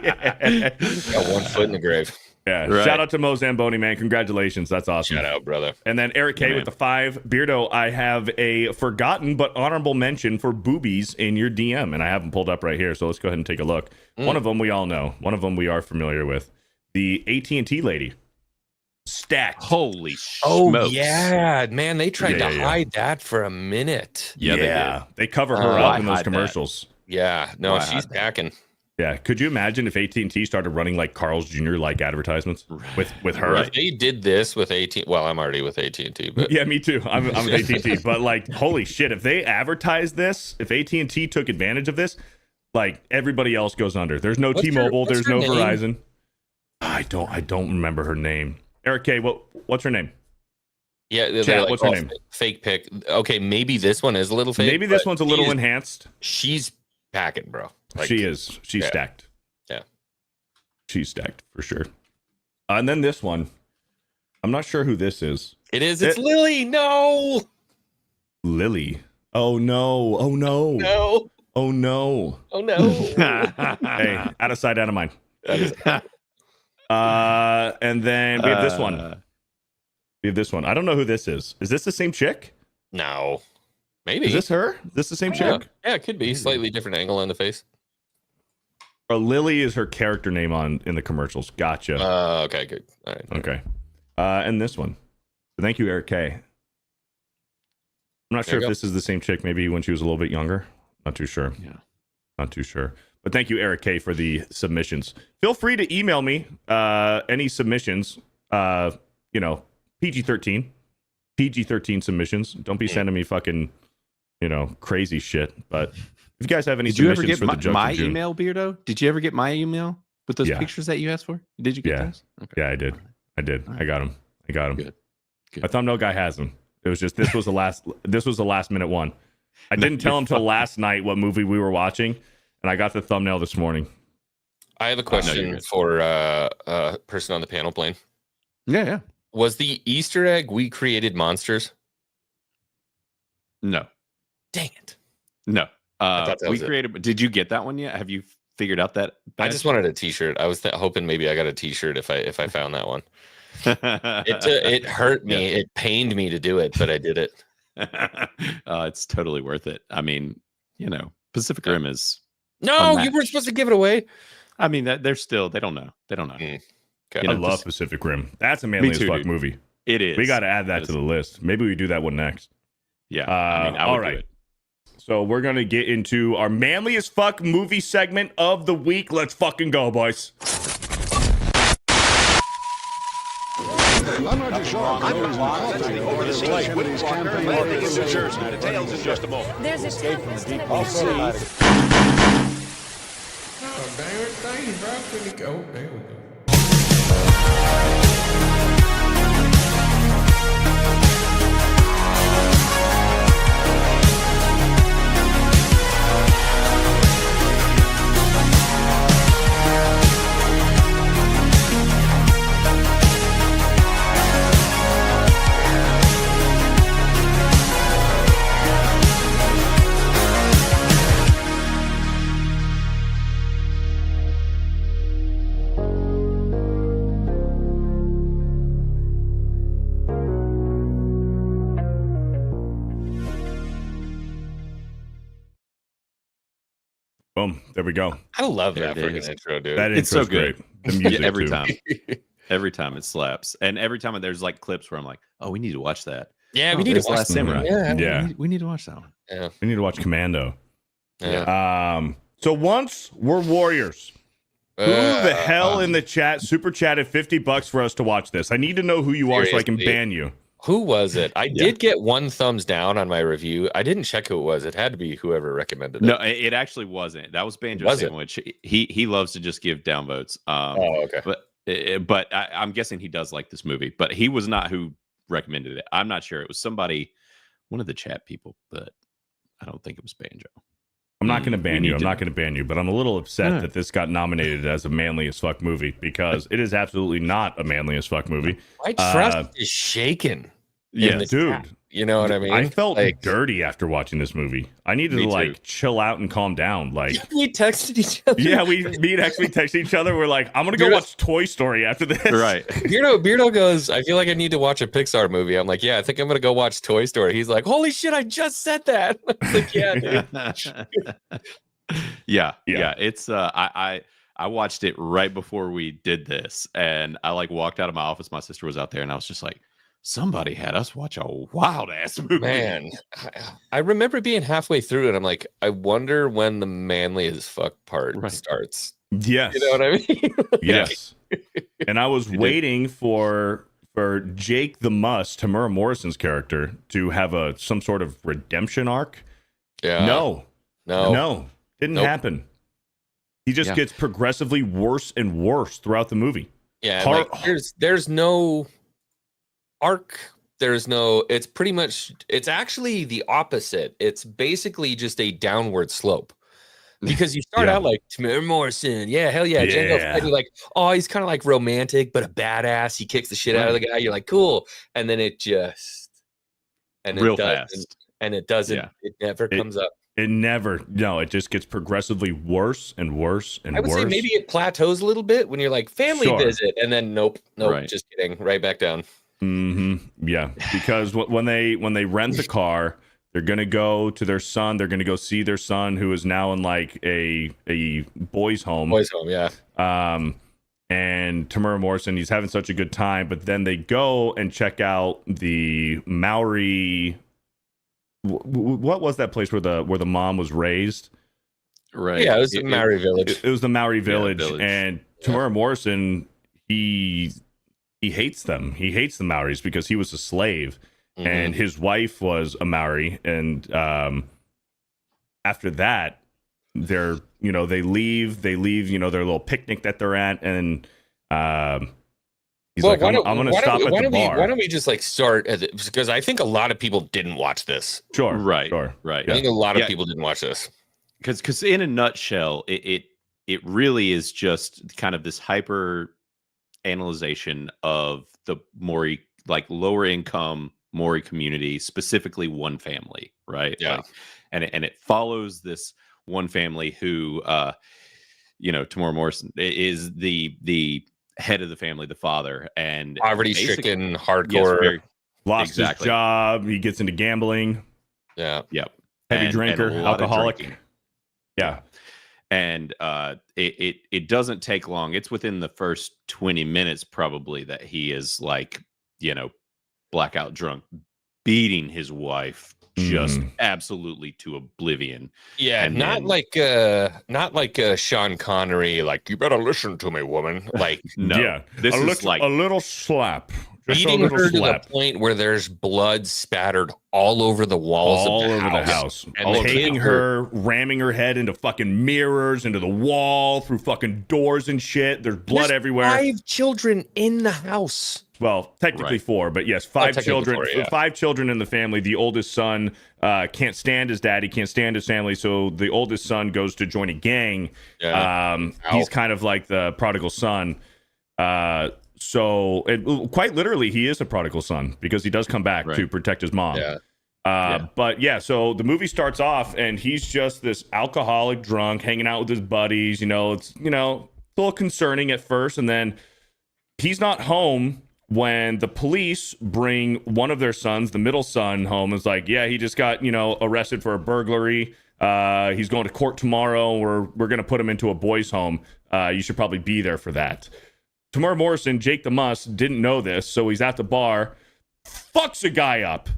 Got 1 foot in the grave. Yeah. Right. Shout out to Mo Zamboni, man. Congratulations. That's awesome. Shout out, brother. And then Eric K with the 5. Beardo, I have a forgotten but honorable mention for boobies in your DM, and I have them pulled up right here. So let's go ahead and take a look. One of them we all know. One of them we are familiar with. The AT&T lady. Stacked. holy Oh, smokes. yeah. Man, they tried to Yeah. hide that for a minute. Yeah, They cover her Why up in those hide that? commercials. Yeah. No, Why she's hide that? packing. Yeah, could you imagine if AT&T started running like Carl's Jr. like advertisements with her? Right. If they did this with AT, well, I'm already with AT&T, but Yeah, me too. I'm with AT&T, but like, holy shit! If they advertised this, if AT&T took advantage of this, like everybody else goes under. There's no What's her- T-Mobile. what's There's her no name? Verizon. I don't remember her name. Eric K. What's her name? yeah, they're Chat, like, what's her oh, name? Fake pick. Okay, maybe this one is a little fake. Maybe this but one's a little she's- enhanced. She's packing, bro. Like, She is. She's yeah. stacked. Yeah. She's stacked for sure. And then this one, I'm not sure who this is. It is. It's Lily. No. Lily. Oh no. Oh no. No. Oh no. Oh no. Hey, out of sight, out of mind. And then we have this one. We have this one. I don't know who this is. Is this the same chick? No. Maybe. Is this her? Is this the same Yeah. chick? Yeah, it could be. Slightly different angle on the face. Or Lily is her character name in the commercials. Gotcha. Okay, good. All right. Okay. And this one. Thank you, Eric K. I'm not There sure you if go. this is the same chick, maybe when she was a little bit younger. Not too sure. Yeah. Not too sure. But thank you, Eric K, for the submissions. Feel free to email me any submissions. PG-13. PG-13 submissions. Don't be sending me fucking, crazy shit. But if you guys have any Did you ever submissions get for the Jugs my of June, email, Beardo? Did you ever get my email with those Yeah. pictures that you asked for? Did you get Yeah. those? Okay. Yeah, I did. I did. I got them. Good. Good. My thumbnail guy has them. It was just this was the last minute one. I didn't tell him till last night what movie we were watching, and I got the thumbnail this morning. I have a you're question good. for person on the panel, Blaine. Yeah. Was the Easter egg we created monsters? No. Dang it. No. thought that We was it. created. Did you get that one yet? Have you figured out that? I just wanted a T-shirt. I was hoping maybe I got a T-shirt if I found that one. It hurt me. Yeah. It pained me to do it, but I did it. It's totally worth it. I mean, Pacific Rim is. No, you Unmatched. were supposed to give it away. I mean, they're still. They don't know. They don't know. Okay. You I know, love just- Pacific Rim. That's a manly as too, fuck dude. movie. It is. We got to add that to the list. Maybe we do that one next. Yeah. I would all do right. it. So we're gonna get into our manly as fuck movie segment of the week. Let's fucking go, boys. I'm not too sure. I'm over the stage. Landing in New Jersey. Details in just a moment. There's a tempest in a There we go. I love There that it freaking is. intro, dude. That It's so intro's good. great. The music every too. time. Every time it slaps. And every time there's like clips where I'm like, oh, we need to watch that. Yeah, Oh, we need to there's watch Last that. Samurai. Yeah. Yeah. We need to watch that one. Yeah. We need to watch Commando. Yeah. So once we're warriors, who the hell in the chat super chatted $50 for us to watch this? I need to know who you are so I can Seriously. ban you. Who was it? I did get 1 thumbs down on my review. I didn't check who it was. It had to be whoever recommended it. No, it actually wasn't. That was Banjo Was it? Sandwich. He loves to just give downvotes. Oh, okay. But I'm guessing he does like this movie. But he was not who recommended it. I'm not sure. It was somebody, one of the chat people, but I don't think it was Banjo. I'm not going to ban we you. need I'm to not know. going to ban you, but I'm a little upset Yeah. that this got nominated as a manly as fuck movie because it is absolutely not a manly as fuck movie. My trust is shaken. Yeah, in the dude. chat. You know what I mean? I felt like, dirty after watching this movie. I needed Me to too. like chill out and calm down. Like, we texted each other. yeah, me and actually texted each other. We're like, I'm gonna go You're watch Toy Story after this. Right. Beardo goes, I feel like I need to watch a Pixar movie. I'm like, yeah, I think I'm gonna go watch Toy Story. He's like, holy shit, I just said that. I was like, yeah, dude. yeah. Yeah. It's I watched it right before we did this, and I like walked out of my office. My sister was out there, and I was just like, somebody had us watch a wild ass movie. Man, I remember being halfway through it. I'm like, I wonder when the manly as fuck part Right. starts. Yes. You know what I mean? Yes. And I was did. waiting for Jake the Must, Tamura Morrison's character, to have some sort of redemption arc. Yeah. No. Didn't Nope. happen. He just Yeah. gets progressively worse and worse throughout the movie. Yeah. Har- Like, there's no arc. There's no, it's pretty much, it's actually the opposite. It's basically just a downward slope. Because you start Yeah. out like Tamura Morrison, yeah, hell yeah, Django Yeah. Fett, you're like, oh, he's kind of like romantic, but a badass. He kicks the shit out of the guy. You're like, cool, and then it just, and Real it doesn't, fast. and it doesn't. Yeah. It never comes up. It just gets progressively worse and worse and I would worse. say maybe it plateaus a little bit when you're like family Sure. visit, and then nope, Right. just kidding, right back down. Yeah, because when they rent the car, they're gonna go to their son. They're gonna go see their son, who is now in like a boys' home. Boys home, yeah. And Tamura Morrison, he's having such a good time, but then they go and check out the Maori. What was that place where the mom was raised? Right. Yeah, it was a Maori village. It was the Maori village, village. and Tamura Morrison, he hates them. He hates the Maoris because he was a slave, and his wife was a Maori. And after that, they leave their little picnic that they're at, and he's like, I'm gonna stop at the bar. Why don't we just like start at it? Because I think a lot of people didn't watch this. Sure, Right. sure. Right. I think a lot of Yeah. people didn't watch this. Because in a nutshell, it really is just kind of this hyper analyzation of the Maori, like lower income Maori community, specifically one family, right? Yeah. Like, and it follows this one family who Tamura Morrison is the head of the family, the father, and Poverty basically- stricken, yes, hardcore. very, Lost Exactly. his job. He gets into gambling. Yeah. yep. Heavy And drinker, a lot of alcoholic. drinking. Yeah. And it doesn't take long. It's within the first 20 minutes probably that he is like, blackout drunk, beating his wife just absolutely to oblivion. Yeah, And not then- like Sean Connery, like you better listen to me, woman. Like No, Yeah. this a is little, like a little slap. Just a beating little her to slap. the point where there's blood spattered all over the walls all of the over house. the house. And the Taking kids her, ramming her head into fucking mirrors, into the wall, through fucking doors and shit. There's blood There's everywhere. 5 children in the house. Well, technically Right. 4, but yes, 5 technically children. 4, yeah. 5 children in the family. The oldest son can't stand his dad. He can't stand his family. So the oldest son goes to join a gang. Yeah. He's kind of like the prodigal son. Quite literally, he is a prodigal son because he does come back Right. to protect his mom. Yeah. But yeah, so the movie starts off and he's just this alcoholic drunk hanging out with his buddies. It's a little concerning at first, and then he's not home when the police bring one of their sons, the middle son, home. Is like, yeah, he just got arrested for a burglary. He's going to court tomorrow. We're going to put him into a boys' home. You should probably be there for that. Tamara Morrison, Jake the Muss, didn't know this, so he's at the bar, fucks a guy up,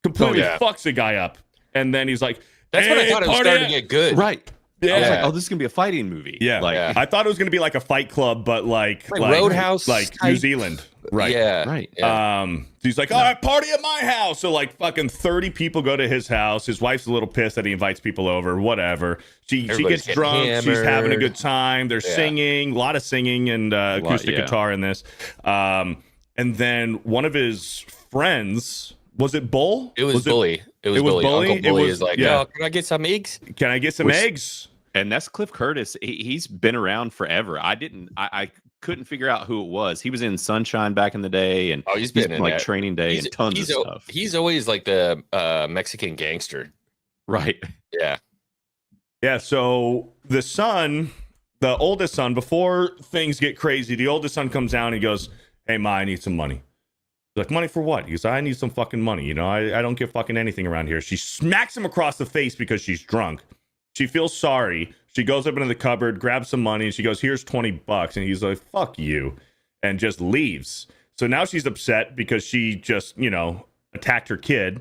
completely fucks a guy up, and then he's like, That's when I thought it was starting to get good. Right. Yeah. I was like, oh, this is gonna be a fighting movie. Yeah. Like, I thought it was going to be like a Fight Club, but like Roadhouse, like New Zealand. Right. Yeah. right. Yeah. He's like, all right, party at my house. So like fucking 30 people go to his house. His wife's a little pissed that he invites people over, whatever. She gets drunk. Hammered. She's having a good time. They're singing, a lot of singing and acoustic guitar in this. And then one of his friends, was it Bull? It was Bully. It was Bully. Uncle Bully is like, oh, can I get some eggs? Can I get some eggs? And that's Cliff Curtis. He's been around forever. I couldn't figure out who it was. He was in Sunshine back in the day, and he's been in like that. Training Day and tons of stuff. He's always like the Mexican gangster. Right. Yeah. Yeah. So the son, the oldest son, before things get crazy, the oldest son comes down and he goes, hey, Ma, I need some money. He's like, money for what? He goes, I need some fucking money. You know, I don't get fucking anything around here. She smacks him across the face because she's drunk. She feels sorry. She goes up into the cupboard, grabs some money, and she goes, here's $20. And he's like, fuck you, and just leaves. So now she's upset because she just, attacked her kid.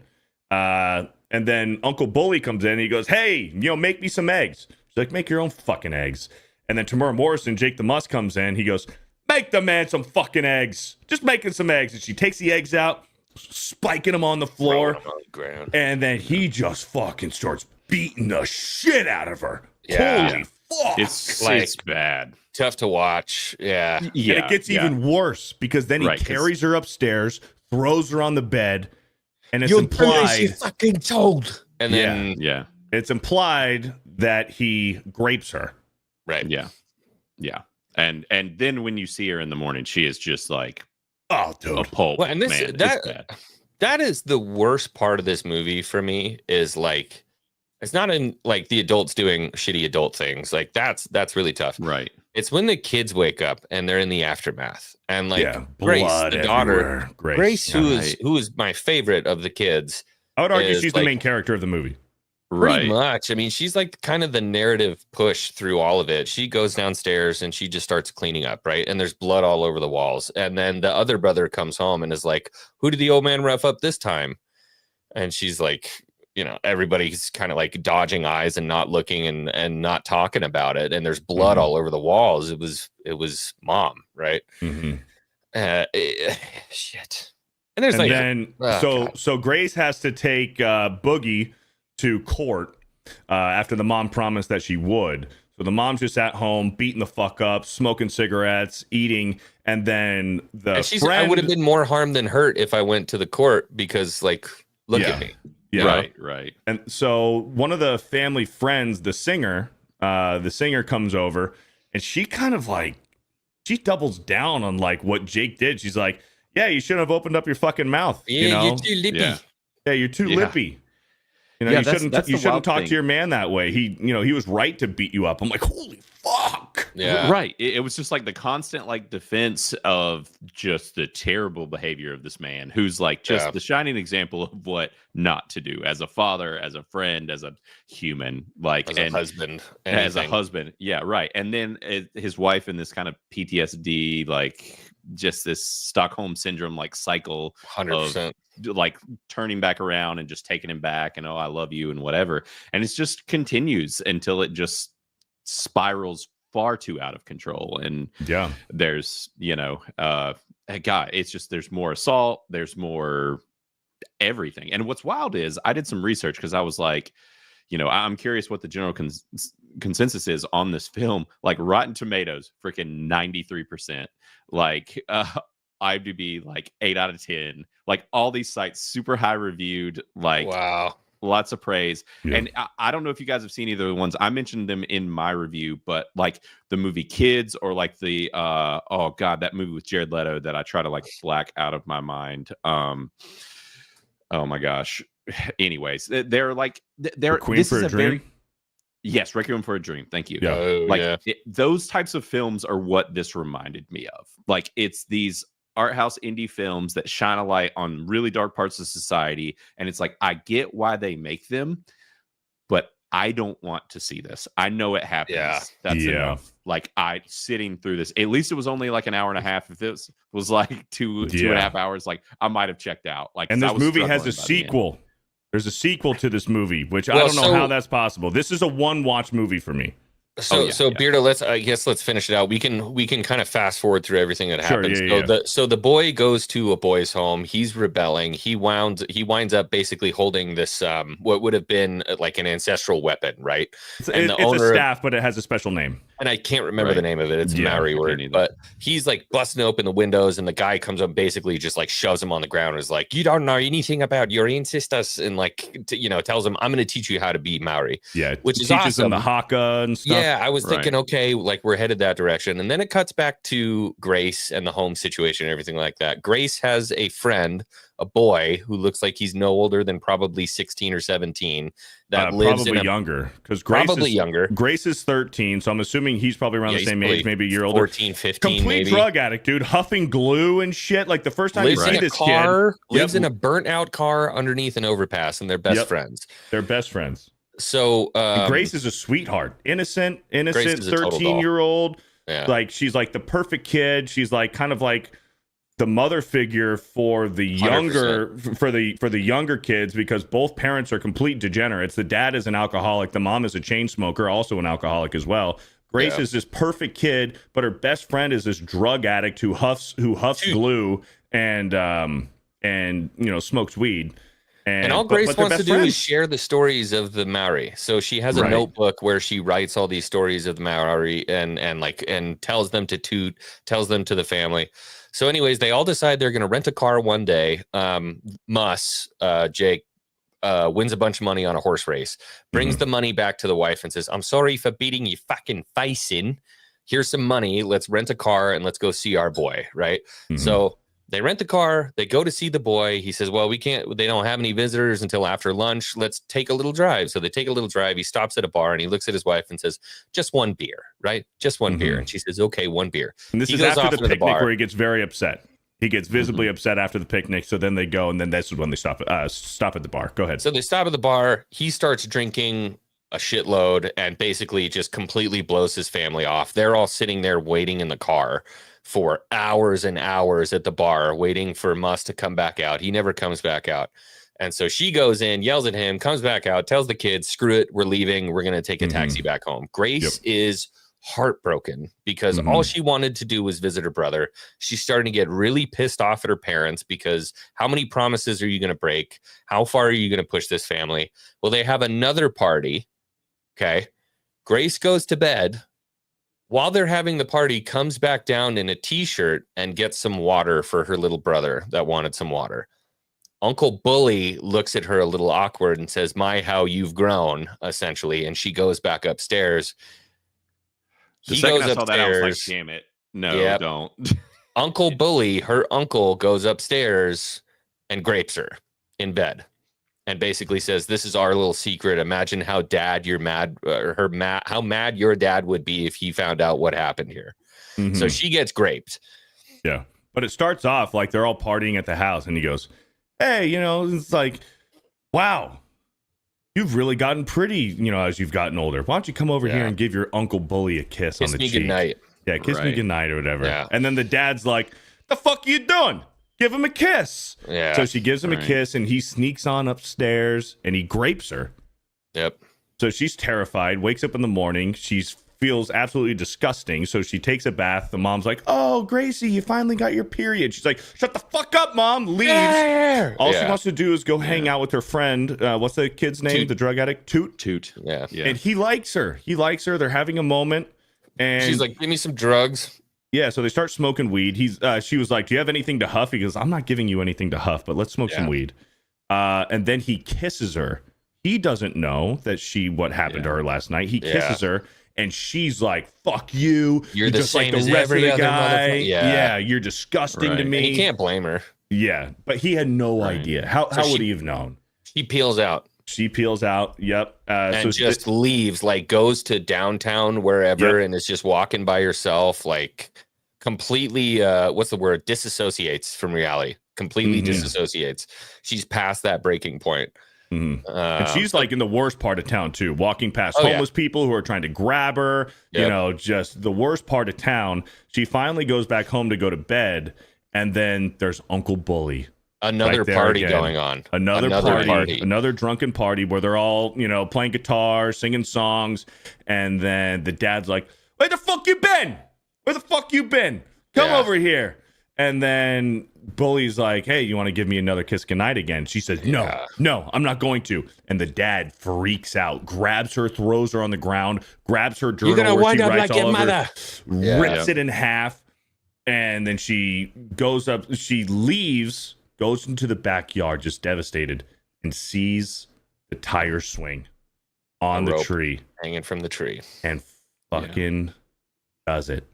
And then Uncle Bully comes in and he goes, hey, make me some eggs. She's like, make your own fucking eggs. And then Tamara Morrison, Jake the Muss, comes in. He goes, make the man some fucking eggs. Just making some eggs. And she takes the eggs out, spiking them on the floor. On the ground. And then he just fucking starts beating the shit out of her. Yeah. Holy fuck. It's bad. Tough to watch. Yeah. And it gets even worse because then he carries her upstairs, throws her on the bed, and it's implied. Fucking told. And then it's implied that he grapes her. Right. Yeah. Yeah. And then when you see her in the morning, she is just like, oh, dude, a pulp. Well, and man. that is the worst part of this movie for me. Is like, it's not in like the adults doing shitty adult things. Like that's really tough. Right. It's when the kids wake up and they're in the aftermath, and like Grace, blood the daughter, everywhere. Grace, who is my favorite of the kids. I would argue she's the main character of the movie. Pretty much. I mean, she's like kind of the narrative push through all of it. She goes downstairs and she just starts cleaning up, right? And there's blood all over the walls. And then the other brother comes home and is like, who did the old man rough up this time? And she's like, everybody's kind of like dodging eyes and not looking and not talking about it. And there's blood all over the walls. It was mom, right? Mm-hmm. Shit. And there's so Grace has to take Boogie to court after the mom promised that she would. So the mom's just at home beating the fuck up, smoking cigarettes, eating, and then I would have been more harm than hurt if I went to the court because look at me. Yeah. Right. And so one of the family friends, the singer comes over and she kind of she doubles down on what Jake did. She's like, yeah, you shouldn't have opened up your fucking mouth. Yeah, you're too lippy. Yeah, you're too lippy. You shouldn't talk to your man that way. He was right to beat you up. I'm like, holy fuck. Yeah. Right. It was just like the constant defense of just the terrible behavior of this man who's the shining example of what not to do as a father, as a friend, as a human, a husband. As a husband. Yeah, right. And then his wife in this kind of PTSD, just this Stockholm syndrome cycle 100%. Of turning back around and just taking him back and I love you and whatever. And it just continues until it just spirals far too out of control. And there's it's just there's more assault, there's more everything. And what's wild is I did some research because I was like, I'm curious what the general consensus is on this film. Rotten Tomatoes freaking 93%, IMDb 8 out of 10, all these sites super high reviewed, wow, lots of praise. And I don't know if you guys have seen either of the ones I mentioned them in my review, but the movie Kids or the that movie with Jared Leto that I try to black out of my mind. Oh my gosh. Anyways, they're Requiem for a Dream. Yes, Requiem for a Dream. Thank you. Yeah. Those types of films are what this reminded me of. It's these art house indie films that shine a light on really dark parts of society, and it's I get why they make them, but I don't want to see this. I know it happens. Yeah. That's Yeah. enough. Like sitting through this, at least it was only like an hour and a half. If it was like two and a half hours, like I might have checked out. Like, and this movie has a struggling by the end. sequel. There's a sequel to this movie, which I don't know how that's possible. This is a one-watch movie for me. So Beardo, let's finish it out. We can kind of fast forward through everything that happens. So the boy goes to a boys' home. He's rebelling. He winds up basically holding this what would have been like an ancestral weapon, right? It's a staff, but it has a special name. And I can't remember the name of it. It's a Maori word. But he's like busting open the windows, and the guy comes up and basically just like shoves him on the ground and is like, "You don't know anything about your ancestors," and like tells him, "I'm going to teach you how to be Maori." Yeah, which is awesome. Him the haka and stuff. Yeah, I was thinking, okay, like we're headed that direction. And then it cuts back to Grace and the home situation and everything like that. Grace has a friend, a boy who looks like he's no older than probably 16 or 17 that lives probably younger, because Grace is 13, so I'm assuming he's probably around the same age, maybe a year older. 14, 15, complete maybe. Drug addict, dude, huffing glue and shit. Like the first time you see this kid, lives in a burnt out car underneath an overpass, and they're best friends. They're best friends. So Grace is a sweetheart, innocent 13-year-old. Yeah. Like she's like the perfect kid. She's like kind of like the mother figure for the younger 100%. for the younger kids, because both parents are complete degenerates. The dad is an alcoholic, the mom is a chain smoker, also an alcoholic as well. Grace is this perfect kid, but her best friend is this drug addict who huffs glue and smokes weed. And all Grace wants to do is share the stories of the Maori. So she has a notebook where she writes all these stories of the Maori and tells them to the family. So anyways, they all decide they're going to rent a car one day. Jake wins a bunch of money on a horse race, brings the money back to the wife and says, "I'm sorry for beating your fucking face in. Here's some money. Let's rent a car and let's go see our boy." Right. So they rent the car. They go to see the boy. He says, "Well, we can't. They don't have any visitors until after lunch. Let's take a little drive." So they take a little drive. He stops at a bar and he looks at his wife and says, "Just one beer, right? Just one beer." And she says, "Okay, one beer." And this is after the picnic where he gets very upset. He gets visibly upset after the picnic. So then they go, and then this is when they stop at the bar. Go ahead. So they stop at the bar. He starts drinking a shitload and basically just completely blows his family off. They're all sitting there waiting in the car for hours and hours at the bar, waiting for Mus to come back out. He never comes back out. And so she goes in, yells at him, comes back out, tells the kids, "Screw it, we're leaving. We're going to take a taxi back home." Grace is heartbroken because all she wanted to do was visit her brother. She's starting to get really pissed off at her parents because how many promises are you going to break? How far are you going to push this family? Well, they have another party. Okay. Grace goes to bed. While they're having the party, comes back down in a t-shirt and gets some water for her little brother that wanted some water. Uncle Bully looks at her a little awkward and says, "My, how you've grown," essentially. And she goes back upstairs. The second I saw that, I was like, damn it. No, don't. Uncle Bully, her uncle, goes upstairs and grapes her in bed. And basically says, "This is our little secret. Imagine how how mad your dad would be if he found out what happened here." So she gets graped. Yeah. But it starts off like they're all partying at the house, and he goes, "Hey, it's like, wow, you've really gotten pretty, as you've gotten older. Why don't you come over here and give your Uncle Bully a kiss on the cheek? Good night." Yeah, kiss me goodnight or whatever. Yeah. And then the dad's like, "The fuck are you doing? Give him a kiss." Yeah. So she gives him a kiss, and he sneaks on upstairs and he grapes her. Yep. So she's terrified, wakes up in the morning. She feels absolutely disgusting. So she takes a bath. The mom's like, "Oh, Gracie, you finally got your period." She's like, "Shut the fuck up, Mom." Leaves. Yeah. All she wants to do is go hang out with her friend. What's the kid's name? Toot. The drug addict? Toot. Yeah. And he likes her. They're having a moment. And she's like, "Give me some drugs." Yeah, so they start smoking weed. She was like, "Do you have anything to huff?" He goes, "I'm not giving you anything to huff, but let's smoke some weed." And then he kisses her. He doesn't know that what happened to her last night. He kisses her, and she's like, "Fuck you. You're the just same like the as rest of every the other guy. motherfucker." Yeah, you're disgusting to me." And he can't blame her. Yeah, but he had no idea. How would he have known? She peels out. She peels out. Yep. And just leaves, like goes to downtown, wherever, and is just walking by herself, like completely, what's the word? Disassociates from reality. Completely disassociates. She's past that breaking point. And she's like in the worst part of town too, walking past Oh, homeless people who are trying to grab her. You Yep. know, just the worst part of town. She finally goes back home to go to bed, and then there's Uncle Bully. Another right there party again. going on. Another party, another drunken party where they're all, you know, playing guitar, singing songs, and then the dad's like, "Where the fuck you been? Where the fuck you been? Come over here." And then Bully's like, "Hey, you want to give me another kiss goodnight again?" She says, "No, I'm not going to." And the dad freaks out, grabs her, throws her on the ground, grabs her journal You're gonna where she wind up writes like your all over, mother. rips it in half, and then she goes up. She leaves, goes into the backyard, just devastated, and sees the tire swing on the tree, hanging from the tree, and fucking does it.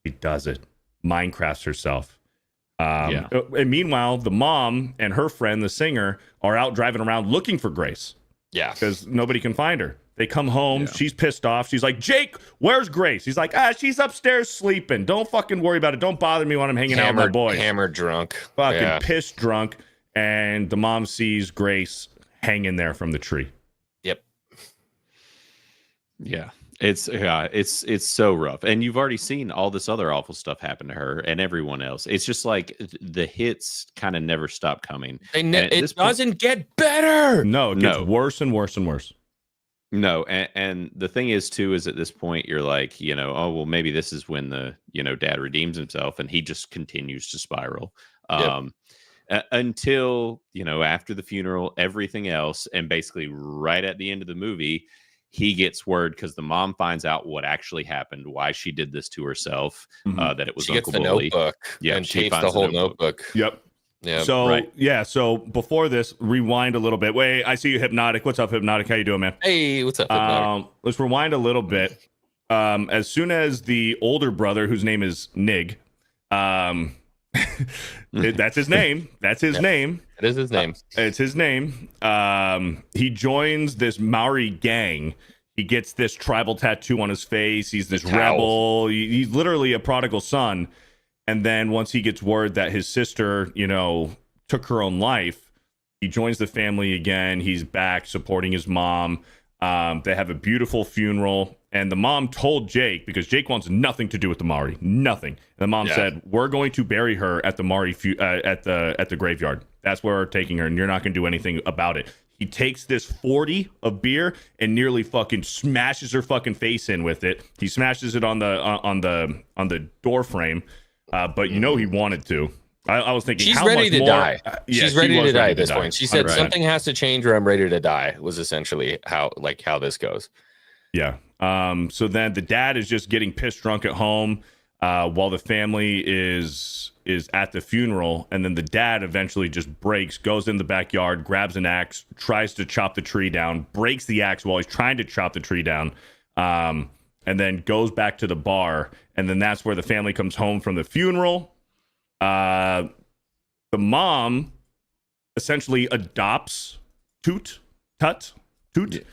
She does it. Minecrafts herself. And meanwhile, the mom and her friend, the singer, are out driving around looking for Grace. Yeah. Because nobody can find her. They come home. Yeah. She's pissed off. She's like, "Jake, where's Grace?" He's like, "She's upstairs sleeping. Don't fucking worry about it. Don't bother me when I'm hanging out with my boys." Hammered drunk. Fucking pissed drunk. And the mom sees Grace hanging there from the tree. Yep. Yeah. It's so rough, and you've already seen all this other awful stuff happen to her and everyone else. It's just like the hits kind of never stop coming. It doesn't get better. No, it gets worse and worse and worse. No, and the thing is too is at this point you're like, you know, oh well, maybe this is when the dad redeems himself, and he just continues to spiral. Until after the funeral, everything else, and basically right at the end of the movie, he gets word because the mom finds out what actually happened, why she did this to herself, that it was she Uncle gets the Bully. notebook and takes the whole notebook. Yep. Yeah. So so before this, rewind a little bit. Wait, I see you, Hypnotic. What's up, Hypnotic? How you doing, man? Hey, what's up, Hypnotic? Let's rewind a little bit. As soon as the older brother, whose name is Nig, that's his name. That's his name. It is his name. It's his name. He joins this Maori gang. He gets this tribal tattoo on his face. He's this rebel. He's literally a prodigal son. And then once he gets word that his sister, took her own life, he joins the family again. He's back supporting his mom. They have a beautiful funeral. And the mom told Jake, because Jake wants nothing to do with the Maori, nothing. And the mom said, "We're going to bury her at the Maori at the graveyard. That's where we're taking her, and you're not going to do anything about it." He takes this 40 of beer and nearly fucking smashes her fucking face in with it. He smashes it on the door frame, but he wanted to. I was thinking, she's how ready much to more? die. She's ready to die at this 100%. point. She said, "Something has to change, or I'm ready to die." Was essentially how this goes. Yeah. So then the dad is just getting pissed drunk at home while the family is at the funeral. And then the dad eventually just breaks, goes in the backyard, grabs an axe, tries to chop the tree down, breaks the axe while he's trying to chop the tree down, and then goes back to the bar. And then that's where the family comes home from the funeral. The mom essentially adopts Toot.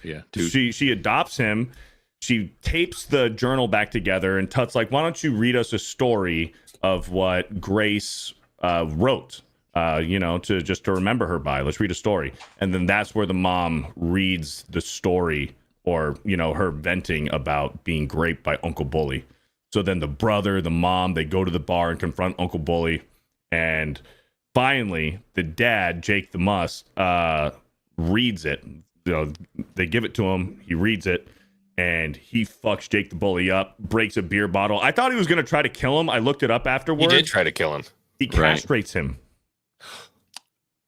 Yeah. She adopts him. She tapes the journal back together, and Tut's like, "Why don't you read us a story of what Grace wrote? To remember her by. Let's read a story." And then that's where the mom reads the story, or her venting about being raped by Uncle Bully. So then the brother, the mom, they go to the bar and confront Uncle Bully, and finally the dad, Jake the Muss, reads it. They give it to him. He reads it, and he fucks Jake the Bully up, breaks a beer bottle. I thought he was going to try to kill him. I looked it up afterwards. He did try to kill him. He castrates him.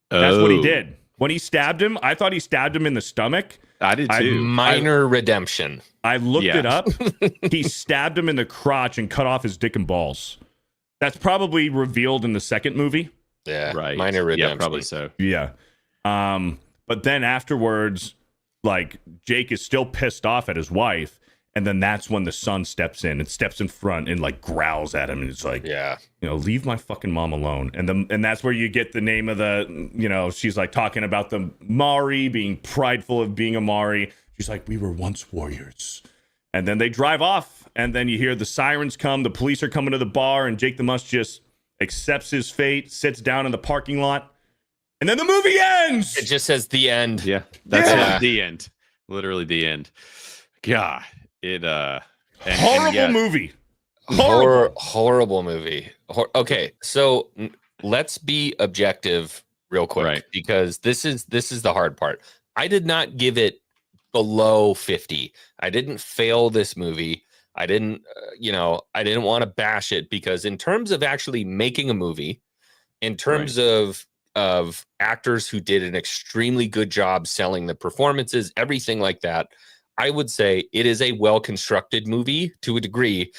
That's what he did. When he stabbed him, I thought he stabbed him in the stomach. I did too. Minor redemption. I looked it up. He stabbed him in the crotch and cut off his dick and balls. That's probably revealed in the second movie. Yeah, right. Minor redemption. Yeah, probably so. Yeah. But then afterwards, like, Jake is still pissed off at his wife, and then that's when the son steps in front and like growls at him, and it's like, leave my fucking mom alone. And that's where you get the name of the, she's like talking about the Maori being prideful of being a Maori. She's like, "We were once warriors." And then they drive off, and then you hear the sirens come, the police are coming to the bar, and Jake the Muss just accepts his fate, sits down in the parking lot, And then the movie ends. It just says the end. Yeah, that's Yeah. the end. Literally the end. God, it Horrible movie. Horrible. Horrible movie. Okay, so let's be objective real quick, Right. because this is the hard part. I did not give it below 50. I didn't fail this movie. I didn't, I didn't want to bash it, because in terms of actually making a movie, in terms of actors who did an extremely good job selling the performances, everything like that, I would say it is a well-constructed movie to a degree.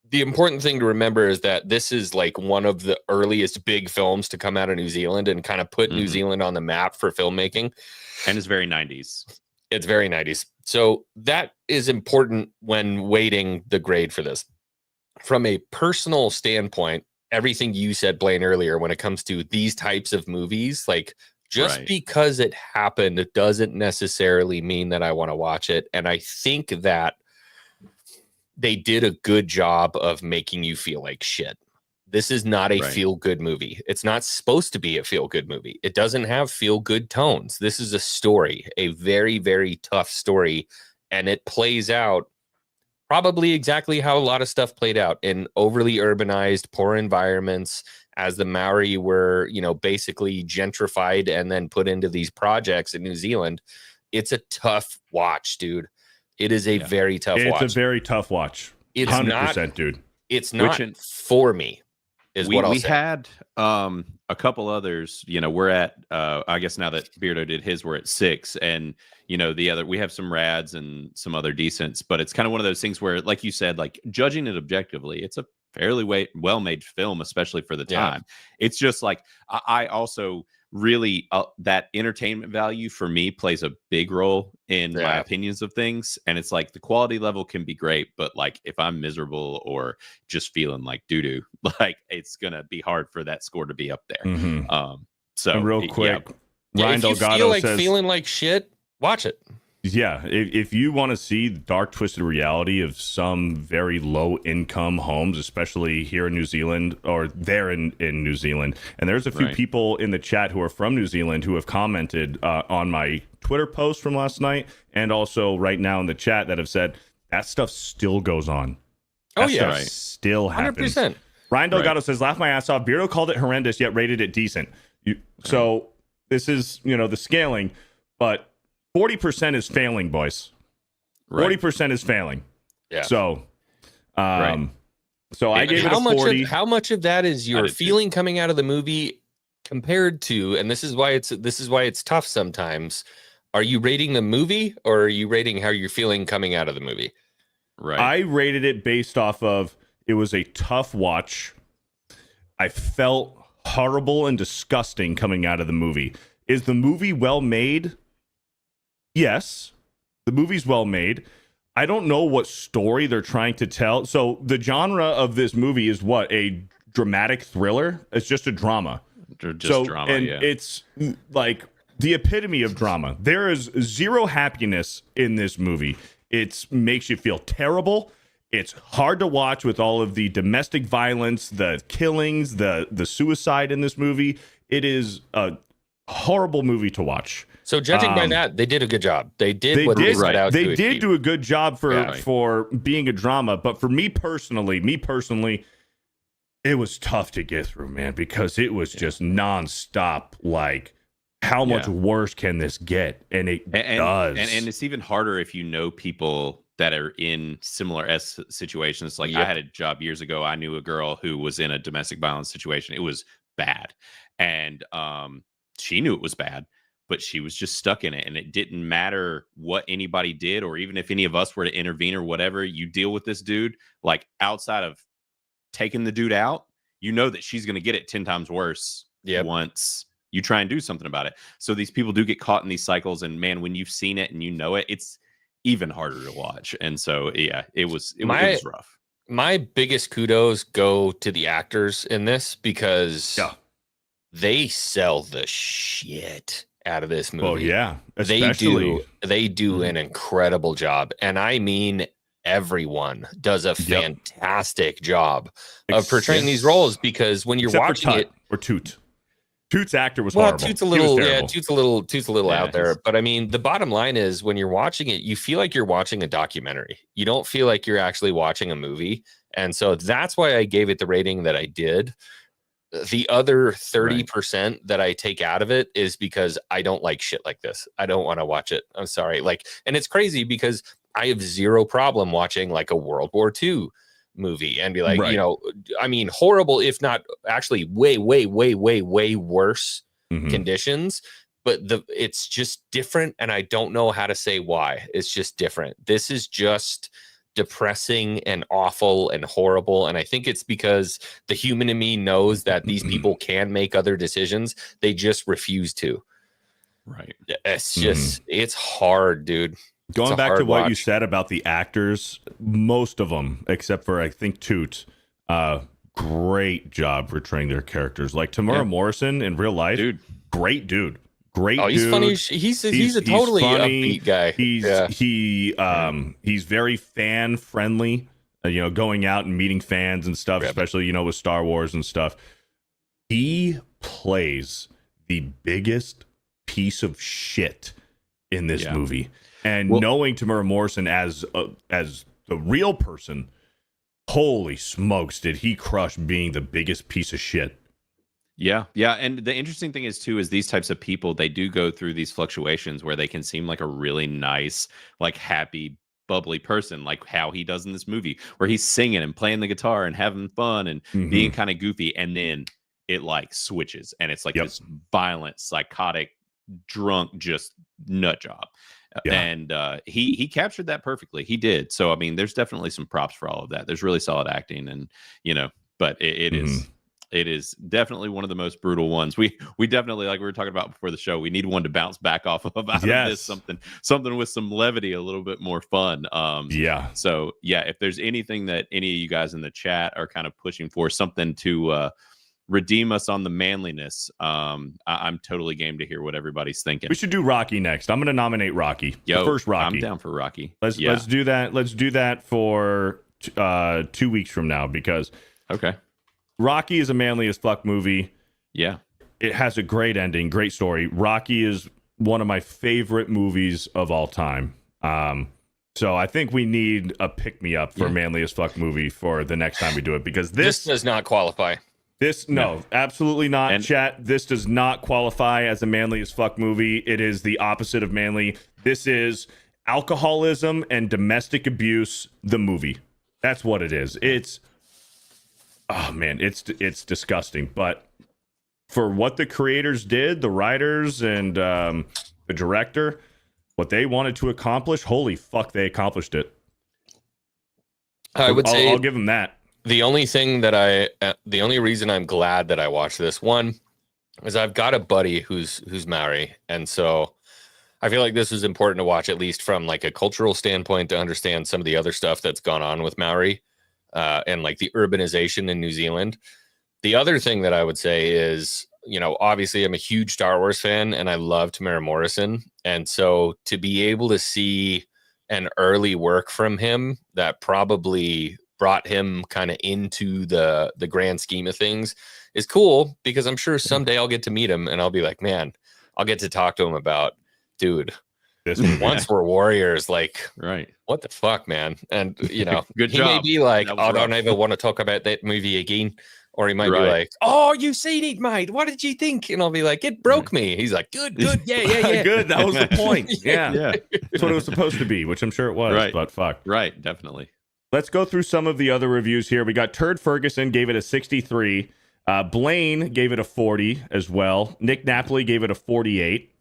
The important thing to remember is that this is like one of the earliest big films to come out of New Zealand and kind of put New Zealand on the map for filmmaking. And it's very 90s. It's very 90s. So that is important when weighting the grade for this. From a personal standpoint, everything you said, Blaine, earlier, when it comes to these types of movies, like just because it happened, it doesn't necessarily mean that I want to watch it. And I think that they did a good job of making you feel like shit. This is not a feel-good movie. It's not supposed to be a feel-good movie. It doesn't have feel-good tones. This is a story, a very, very tough story, and it plays out probably exactly how a lot of stuff played out in overly urbanized, poor environments, as the Maori were, basically gentrified and then put into these projects in New Zealand. It's a tough watch, dude. It is a very tough watch. It's a very tough watch. It's 100%, dude. It's not for me. We had a couple others. We're at I guess now that Beardo did his, we're at 6, and the other, we have some rads and some other decents, but it's kind of one of those things where, like you said, like judging it objectively, it's a fairly well-made film, especially for the time. It's just like I also really that entertainment value for me plays a big role in my opinions of things, and it's like the quality level can be great, but like if I'm miserable or just feeling like doo-doo, like it's gonna be hard for that score to be up there. So and real quick, Ryan Delgado, if you feel like feeling like shit, watch it. Yeah, if you want to see the dark, twisted reality of some very low-income homes, especially here in New Zealand or there in New Zealand, and there's a few people in the chat who are from New Zealand who have commented on my Twitter post from last night, and also right now in the chat that have said that stuff still goes on. That stuff still happens. 100%. Ryan Delgado says, "Laugh my ass off. Beardo called it horrendous, yet rated it decent." So this is the scaling, but 40% is failing, boys. 40% is failing. Yeah. So, so I gave it a 40. How much of that is your feeling coming out of the movie compared to, and this is why it's tough sometimes. Are you rating the movie, or are you rating how you're feeling coming out of the movie? Right. I rated it based off of it was a tough watch. I felt horrible and disgusting coming out of the movie. Is the movie well made? Yes, the movie's well made. I don't know what story they're trying to tell. So the genre of this movie is what? A dramatic thriller? It's just a drama. Drama, and it's like the epitome of drama. There is zero happiness in this movie. It makes you feel terrible. It's hard to watch with all of the domestic violence, the killings, the suicide in this movie. It is a horrible movie to watch. So judging by that, they did a good job. They did what they set out to achieve. They did do a good job for being a drama, but for me personally, it was tough to get through, man, because it was just nonstop. Like, how much worse can this get? And it does. And it's even harder if you know people that are in similar situations. Like I had a job years ago. I knew a girl who was in a domestic violence situation. It was bad, and she knew it was bad, but she was just stuck in it, and it didn't matter what anybody did, or even if any of us were to intervene or whatever. You deal with this dude, like outside of taking the dude out, you know that she's going to get it 10 times worse once you try and do something about it. So these people do get caught in these cycles, and man, when you've seen it and you know it, it's even harder to watch. And so, it was rough. My biggest kudos go to the actors in this, because they sell the shit out of this movie. Oh yeah, they do an incredible job, and I mean everyone does a fantastic job of portraying these roles, because when you're watching it, or Toot, Toots' actor was Well, horrible. Toots a little, He was yeah, terrible. Toots a little out there. But I mean, the bottom line is when you're watching it, you feel like you're watching a documentary. You don't feel like you're actually watching a movie. And so that's why I gave it the rating that I did. The other 30% that I take out of it is because I don't like shit like this. I don't want to watch it. I'm sorry. Like, and it's crazy because I have zero problem watching like a World War II movie and be like, you know, I mean, horrible, if not actually way worse conditions, but it's just different. And I don't know how to say why. It's just different. This is just depressing and awful and horrible. And I think it's because the human in me knows that these people can make other decisions. They just refuse to. Right. It's just, it's hard, dude. Going back to what you said about the actors, most of them, except for I think Toots, great job portraying their characters. Like Tamara Morrison in real life, great dude. Great he's dude. Funny. He's a totally funny. upbeat guy. He's very fan friendly. You know, going out and meeting fans and stuff, especially with Star Wars and stuff. He plays the biggest piece of shit in this movie. And knowing Tamara Morrison as the real person, holy smokes, did he crush being the biggest piece of shit. Yeah. And the interesting thing is, too, is these types of people, they do go through these fluctuations where they can seem like a really nice, like happy, bubbly person, like how he does in this movie, where he's singing and playing the guitar and having fun and being kind of goofy. And then it like switches and it's like this violent, psychotic, drunk, just nut job. And he captured that perfectly. He did. So, I mean, there's definitely some props for all of that. There's really solid acting and, but it is definitely one of the most brutal ones. We definitely, like we were talking about before the show, we need one to bounce back off of out of this, something with some levity, a little bit more fun. So if there's anything that any of you guys in the chat are kind of pushing for, something to redeem us on the manliness, I'm totally game to hear what everybody's thinking. We should do Rocky next. I'm going to nominate Rocky. The first Rocky. I'm down for Rocky. Let's do that. Let's do that for 2 weeks from now, because Rocky is a manly as fuck movie. Yeah. It has a great ending, great story. Rocky is one of my favorite movies of all time. So I think we need a pick-me-up for manly as fuck movie for the next time we do it, because this does not qualify. No, absolutely not. And chat, this does not qualify as a manly as fuck movie. It is the opposite of manly. This is alcoholism and domestic abuse, the movie. That's what it is. It's, oh man, it's disgusting. But for what the creators did, the writers and the director, what they wanted to accomplish, holy fuck, they accomplished it. I'll give them that. The only thing that the only reason I'm glad that I watched this one is I've got a buddy who's Maori, and so I feel like this is important to watch, at least from like a cultural standpoint, to understand some of the other stuff that's gone on with Maori and like the urbanization in New Zealand. The other thing that I would say is, obviously I'm a huge Star Wars fan and I love Tamara Morrison, and so to be able to see an early work from him that probably brought him kind of into the grand scheme of things is cool, because I'm sure someday I'll get to meet him and I'll be like, man, I'll get to talk to him about, dude, this once we're warriors, like, what the fuck, man? And good he job. may be like, I don't ever want to talk about that movie again, or he might be like, oh, you seen it, mate, what did you think? And I'll be like, it broke me. He's like, good, yeah good, that was the point. Yeah that's what it was supposed to be, which I'm sure it was, but fuck. Definitely. Let's go through some of the other reviews here. We got Turd Ferguson gave it a 63. Blaine gave it a 40 as well. Nick Napoli gave it a 48.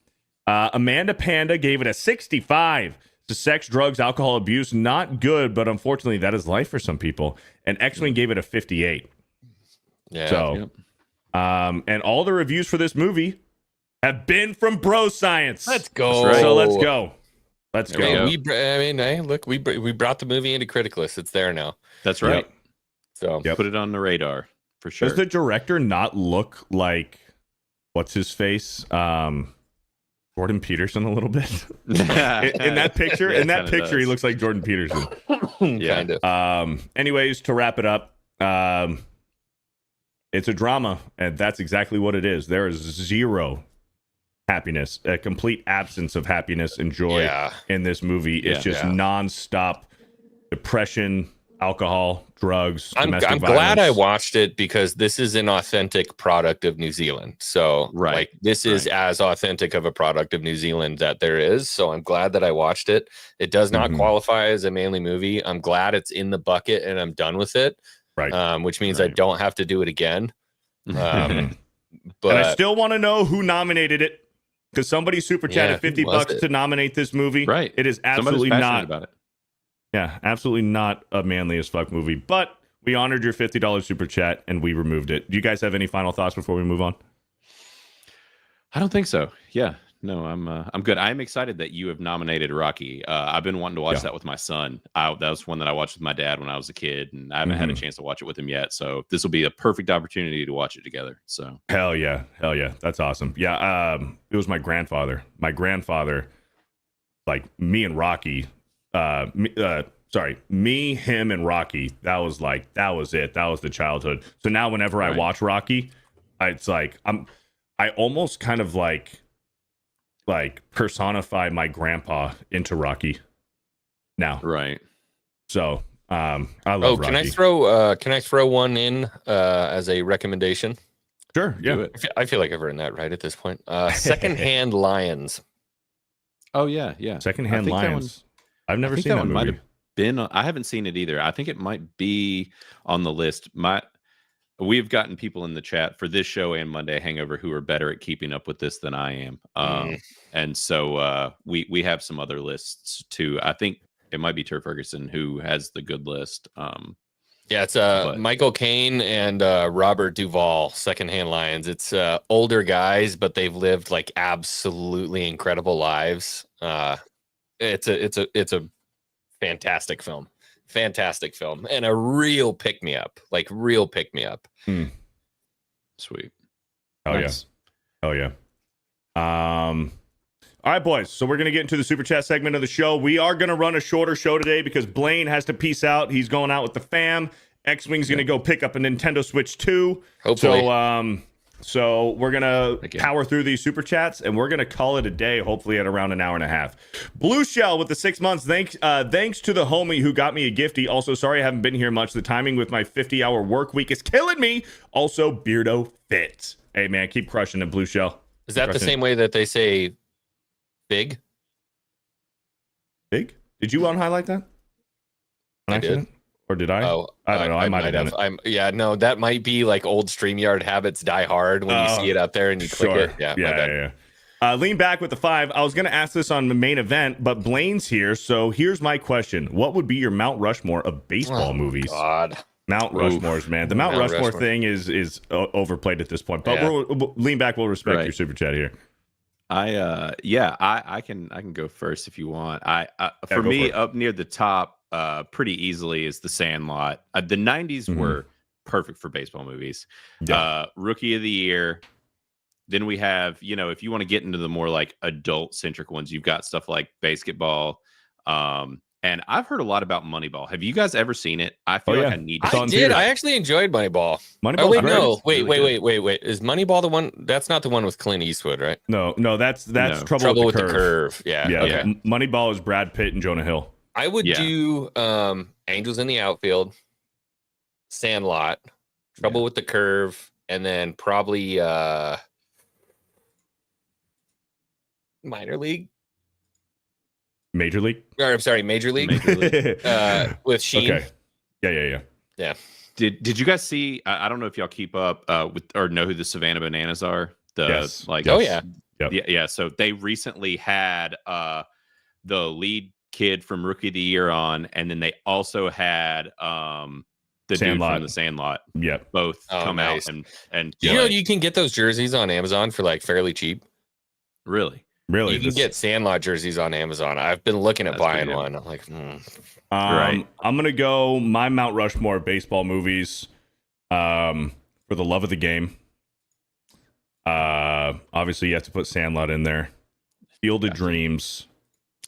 Amanda Panda gave it a 65. To sex, drugs, alcohol abuse, not good, but unfortunately that is life for some people. And Xwing gave it a 58. Yeah. So, and all the reviews for this movie have been from Bro Science. Let's go. So let's go. Let's go. Look, we brought the movie into Criticless. It's there now. That's right. So put it on the radar for sure. Does the director not look like, what's his face? Jordan Peterson a little bit in that picture. In that picture, he looks like Jordan Peterson. Kind of. Anyways, to wrap it up, It's a drama, and that's exactly what it is. There is zero happiness, a complete absence of happiness and joy in this movie. It's just nonstop depression, alcohol, drugs, I'm domestic glad I violence. watched it because this is an authentic product of New Zealand. So like this is as authentic of a product of New Zealand that there is. So I'm glad that I watched it. It does not qualify as a manly movie. I'm glad it's in the bucket and I'm done with it. Right. Which means I don't have to do it again. But And I still want to know who nominated it, because somebody super chatted $50 to nominate this movie. Right. It is absolutely Somebody's not passionate about it. Yeah, absolutely not a manly as fuck movie. But we honored your $50 super chat and we removed it. Do you guys have any final thoughts before we move on? I don't think so. Yeah. No, I'm good. I'm excited that you have nominated Rocky. I've been wanting to watch that with my son. That was one that I watched with my dad when I was a kid, and I haven't had a chance to watch it with him yet. So this will be a perfect opportunity to watch it together. So hell yeah, that's awesome. Yeah, it was my grandfather. My grandfather, like me and Rocky. Me, him, and Rocky. That was it. That was the childhood. So now whenever I watch Rocky, it's like I almost kind of like personify my grandpa into Rocky now. Right. So I love Rocky. Can I throw one in as a recommendation? Sure. Yeah. I feel like I've earned that right at this point. Secondhand Lions. Oh yeah. Secondhand Lions. I've never seen that movie. Might have been. I haven't seen it either. I think it might be on the list. We've gotten people in the chat for this show and Monday Hangover who are better at keeping up with this than I am. And so we have some other lists too. I think it might be Tur Ferguson who has the good list. It's Michael Caine and Robert Duvall, Secondhand Lions. It's older guys, but they've lived like absolutely incredible lives. It's a fantastic film. And a real pick-me-up. Sweet. Nice. Yeah. All right, boys. So we're going to get into the super chat segment of the show. We are going to run a shorter show today because Blaine has to peace out. He's going out with the fam. Xwing's going to go pick up a Nintendo Switch 2. Hopefully. So we're going to power through these super chats, and we're going to call it a day, hopefully at around an hour and a half. Blue Shell with the 6 months. Thanks to the homie who got me a gifty. Also, sorry I haven't been here much. The timing with my 50-hour work week is killing me. Also, Beardo fits. Hey, man, keep crushing it, Blue Shell. Is that the same way that they say big? Big? Did you highlight that? I did. Or did I? Oh, I don't know. I might have done it. No, that might be like old StreamYard habits die hard when you see it out there and you click it. Yeah. Lean back with the 5. I was going to ask this on the main event, but Blaine's here. So here's my question. What would be your Mount Rushmore of baseball movies? God. Mount Rushmore's, man. The Mount Rushmore thing is overplayed at this point. But we'll lean back. We'll respect your super chat here. I can go first if you want. For me, up near the top, pretty easily is The Sandlot. The 90s were perfect for baseball movies. Rookie of the Year. Then we have, if you want to get into the more like adult centric ones, you've got stuff like Basketball. And I've heard a lot about Moneyball. Have you guys ever seen it? I feel like I need to. I did. I actually enjoyed Moneyball. Wait. Is Moneyball the one? That's not the one with Clint Eastwood, right? No, that's Trouble with the Curve. Yeah. Moneyball is Brad Pitt and Jonah Hill. I would do Angels in the Outfield, Sandlot, Trouble with the Curve, and then probably Major League. With Sheen. Okay. Yeah. Did you guys see? I don't know if y'all keep up with or know who the Savannah Bananas are. So they recently had the lead kid from Rookie of the Year on, and then they also had the dude from the Sandlot. Yep. Both come out and you can get those jerseys on Amazon for like fairly cheap. Really. You can get Sandlot jerseys on Amazon. I've been looking at buying one. I'm like, right. I'm gonna go my Mount Rushmore baseball movies. For the love of the game. Obviously you have to put Sandlot in there. Field of Dreams.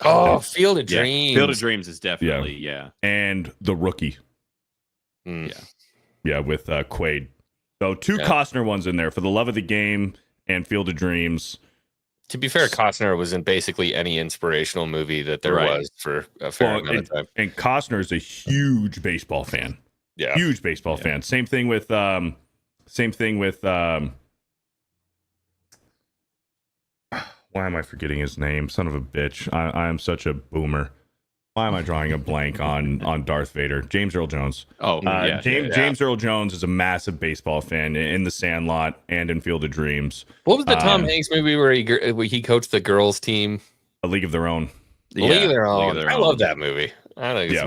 Field of Dreams. Field of Dreams is definitely And The Rookie. Yeah, with Quaid. So two Costner ones in there, For the Love of the Game and Field of Dreams. To be fair, Costner was in basically any inspirational movie that there was for a fair amount of time. And Costner is a huge baseball fan. Yeah. Huge baseball fan. Same thing with why am I forgetting his name? Son of a bitch. I am such a boomer. Why am I drawing a blank on Darth Vader? James Earl Jones. James Earl Jones is a massive baseball fan in The Sandlot and in Field of Dreams. What was the Tom Hanks movie where he coached the girls team? A League of Their Own. League of Their Own. I love that movie. I think it's